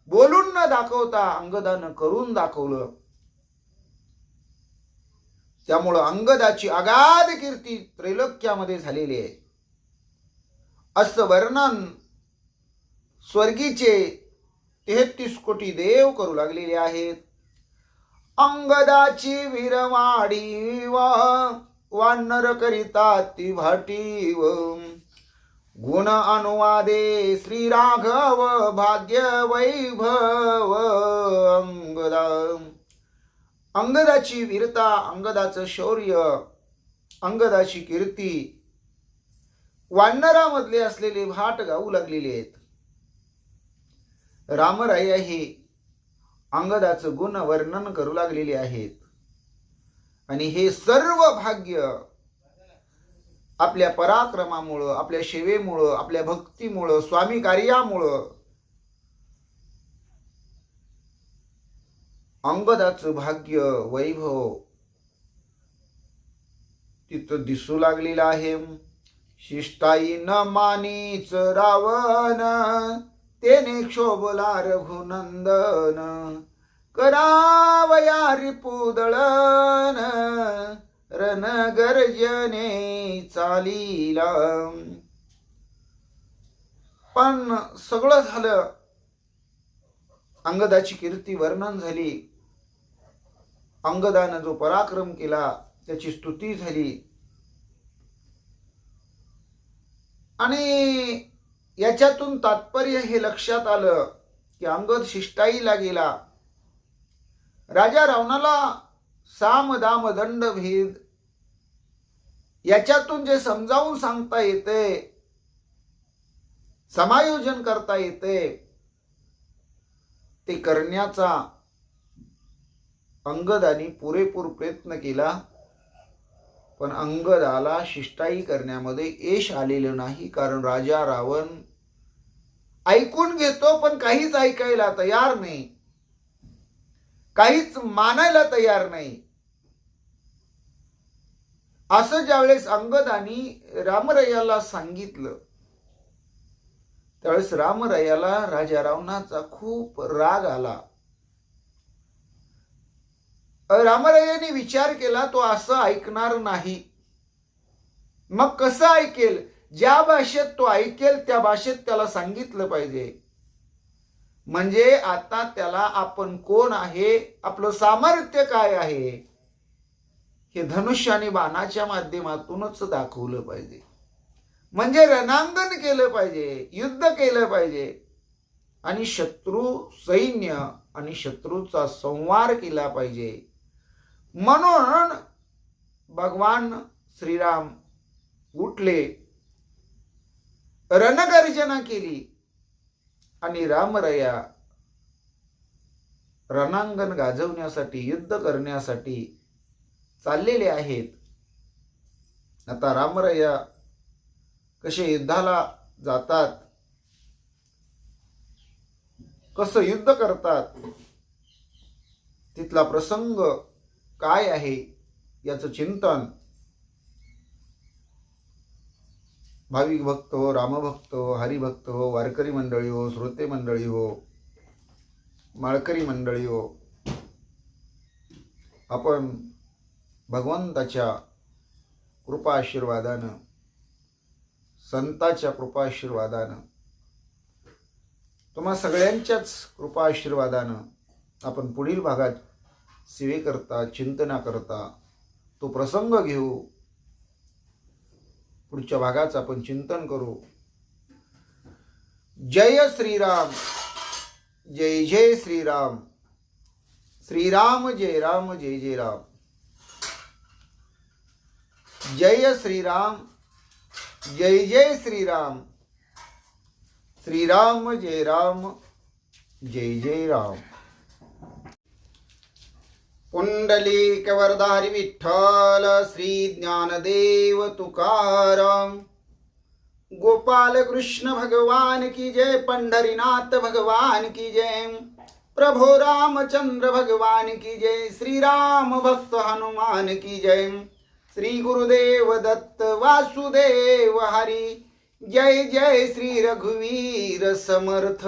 बोलून न दाखवता अंगदानं करून दाखवलं. त्यामुळं अंगदाची अगाध कीर्ती त्रैलोक्यामध्ये झालेली आहे. असं वर्णन स्वर्गीचे 33 कोटी देव करू लागलेले आहेत. अंगदाची वीरवाडी वानर करिता ती भाटी गुण अनुवादे श्री राघव भाग्य वैभव अंगदा. अंगदाची वीरता, अंगदाचं शौर्य, अंगदाची कीर्ती वानरामधले असलेले भाट गाऊ लागलेले आहेत. रामराय हे अंगदाचं गुण वर्णन करू लागलेले आहेत. आणि हे सर्व भाग्य आपल्या पराक्रमामुळं, आपल्या सेवेमुळं, आपल्या भक्तीमुळं, स्वामी कार्यामुळं अंगदाचं भाग्य वैभव तिथं दिसू लागलेलं आहे. शिष्टाई न मानीच रावण तेने क्षोभला रघुनंदन करावया रिपुदळन रण गर्जने चालीला. पण सगळं झालं, अंगदाची कीर्ती वर्णन झाली, अंगदानं जो पराक्रम केला त्याची स्तुती झाली. आणि याच्यातून तात्पर्य हे लक्षात आलं की अंगद शिष्टाईला गेला. राजा रावणाला साम दाम दंड भेद याच्यातून जे समजावून सांगता येते, समायोजन करता येते, ते करण्याचा अंगदाने पुरेपूर प्रयत्न केला. पण अंगदाला शिष्टाई करण्यामध्ये यश आलेलं नाही. कारण राजा रावण ऐकून घेतो पण काहीच ऐकायला तयार नाही, काहीच मानायला तयार नाही. असं ज्यावेळेस अंगदानी रामरायाला सांगितलं त्यावेळेस रामरायाला राजा रावणाचा खूप राग आला. रामरायाने विचार केला तो असं ऐकणार नाही. मग कसं ऐकेल? ज्या भाषेत तो ऐकेल त्या भाषेत त्याला सांगितलं पाहिजे. म्हणजे आता त्याला आपण कोण आहे, आपलं सामर्थ्य काय आहे हे धनुष्य आणि बाणाच्या माध्यमातूनच दाखवलं पाहिजे. म्हणजे रणांगण केलं पाहिजे, युद्ध केलं पाहिजे आणि शत्रू सैन्य आणि शत्रूचा संहार केला पाहिजे. म्हणून भगवान श्रीराम उठले, रणगर्जना केली आणि रामराया रणांगण गाजवण्यासाठी, युद्ध करण्यासाठी चाललेले आहेत. आता रामराया कसे युद्धाला जातात, कसं युद्ध करतात, तिथला प्रसंग काय आहे याचं चिंतन भाविक भक्त हो, रामभक्त हो, हरिभक्त हो, वारकरी मंडळी हो, श्रोते मंडळी हो, माळकरी मंडळी हो, आपण भगवंताच्या कृपा आशीर्वादानं, संताच्या कृपा आशीर्वादानं, तुम्हा सगळ्यांच्याच कृपा आशीर्वादानं आपण पुढील भागात सेवेकरता, चिंतनाकरता तो प्रसंग घेऊ. पुढच्या भागाचं आपण चिंतन करू. जय श्रीराम, जय जय श्रीराम, श्रीराम जय राम, जय जय राम. जय श्रीराम, जय जय श्रीराम, श्रीराम जय राम, जय जय राम. पुंडलिक वरदारी विठ्ठल श्री ज्ञानदेव तुकाराम। गोपाल कृष्ण भगवान की जय, पंढरीनाथ भगवान की जय, प्रभु रामचंद्र भगवान की जय, श्री राम भक्त हनुमान की जय, श्री गुरुदेव दत्त वासुदेव हरि, जय जय श्री रघुवीर समर्थ।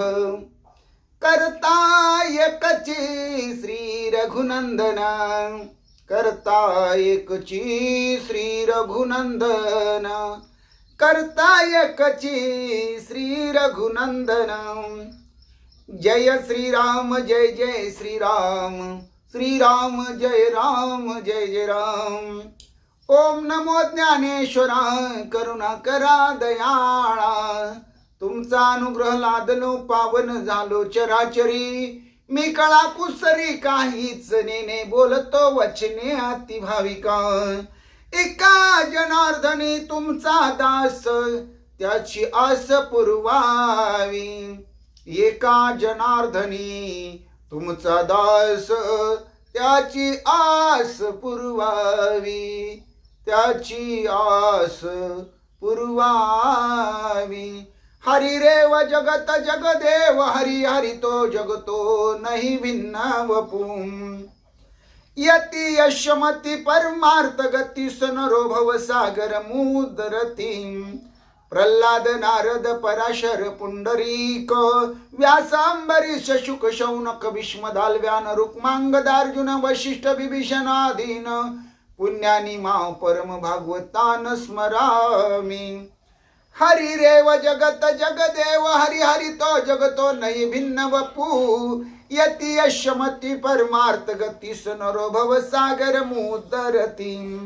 करता एकची श्री रघुनंदन, करता एकची श्री रघुनंदन, करता एकची श्री रघुनंदन। जय श्री राम जय जय श्री राम, श्री राम जय राम जय जय राम। ओम नमो ज्ञानेश्वरा, करुणा करा दयाळा, तुमचा अनुग्रह लादलो पावन झालो चराचरी। मी कळा कुसरी काहीच नेने, बोलतो वचने अति भाविका। एका जनार्दनी तुमचा दास, त्याची आस पुरवावी। एका जनार्दनी तुमचा दास, त्याची आस पुरवावी, त्याची आस पुरवावी। हरि रेव जगत जगदेव, हरि हरि तो जगतो नहीं भिन्न वपुम। यति यशमति परमार्थ गति, सनरो भव सागर मुदरती। प्रल्हाद नारद पराशर पुंडरीक, व्यास अंबरीश शुक शौनक भीष्म दालव्यान रुक्मांगदार्जुन वशिष्ठ विभीषणादीन। पुण्यानी मां परम भागवतान स्मरामी। हरि रेव जगत जगदेव, हरि हरि तो जगतो नहीं भिन्न वपु। यति यशमति परमार्थ गति, सनरो भव सागर मुदरती।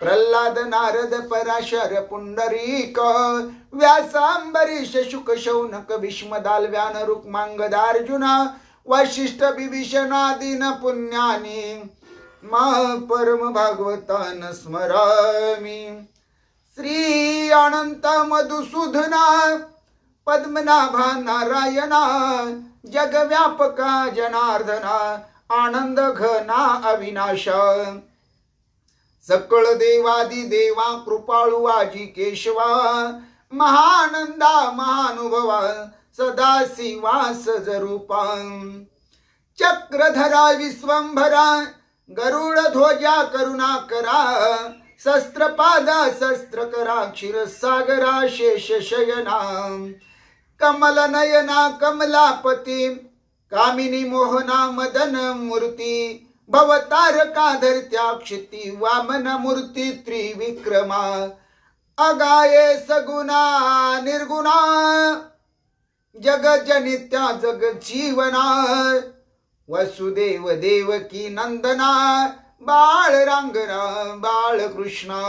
प्रल्हाद नारद पराशर पुंडरीक, व्यास अंबरीश शुक शौनक भीष्म दालव्यान रुक्मांगदार्जुन वशिष्ठ विभीषणादीन। पुण्यानी मा परम भागवतान स्मरामी। श्री अनंत मधुसूदना पद्मनाभा नारायणा, जगव्यापका जनार्दना, आनंद घना अविनाशा। सकळ देवादी देवा कृपाळू आजी केशवा, महानंदा महानुभवा सदा शिवास जरूपा। चक्रधरा विश्वंभरा, गरुड ध्वजा करुणाकरा, शस्त्रपादा शस्त्रकरा, क्षीरसागरा शेष शयना। कमल नयना कमलापती, कामिनी मोहना मदन मूर्ती। भवतारका धरत्या क्षिती, वामन मूर्ती त्रिविक्रमा। अगाये सगुणा निर्गुणा, जग जनित्या जग जीवना। वसुदेव देवकी नंदना, बाळ रांगणा बाळ कृष्णा।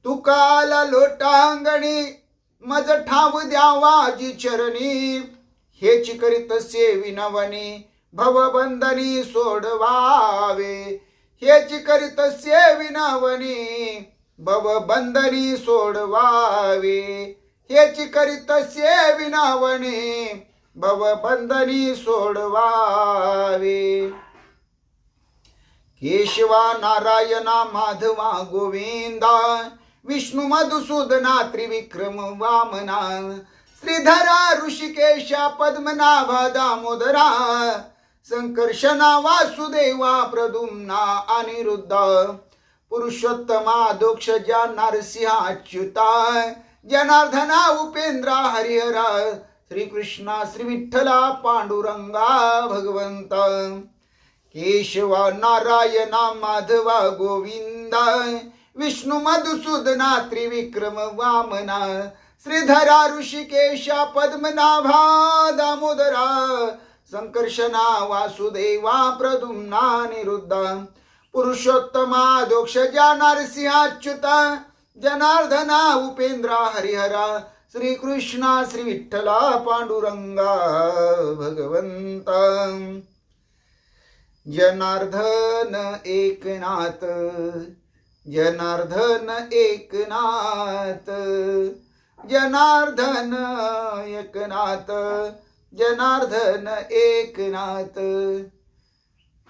तुकाला लोटांगणी, मज ठाव द्यावाजी चरणी। हेची करीत सेविनवनी, भवबंधनी सोडवावे। हेची करीत सेविनवनी, भवबंधनी सोडवावे। हेची करीत सेविनवनी, भवबंधनी सोडवावे। केशवा नारायणा माधवा गोविंदा, विष्णु मधुसूदना त्रिविक्रम वामना। श्रीधरा ऋषिकेशा पद्मनाभा दामोदरा, संकर्षणा वासुदेवा प्रद्युम्ना अनिरुद्ध। पुरुषोत्तमा दोक्षजा नरसिंहा अच्युता, जनार्दना उपेंद्रा हरिहरा। श्रीकृष्णा श्री विठ्ठला पांडुरंगा भगवंता। केशवा नारायणा माधवा गोविंदा, विष्णु मधुसूदना त्रिविक्रम वामना। श्रीधरा ऋषिकेशा पद्मनाभा दामोदरा, संकर्षणा वासुदेवा प्रद्युम्ना अनिरुद्ध। पुरुषोत्तमा दोक्षजा नरसिंहा अच्युता, जनार्दना उपेंद्रा हरिहरा। श्रीकृष्णा श्री विठ्ठला पांडुरंगा भगवंता। जनार्दन एकनाथ, जनार्दन एकनाथ, जनार्दन एकनाथ, जनार्दन एकनाथ।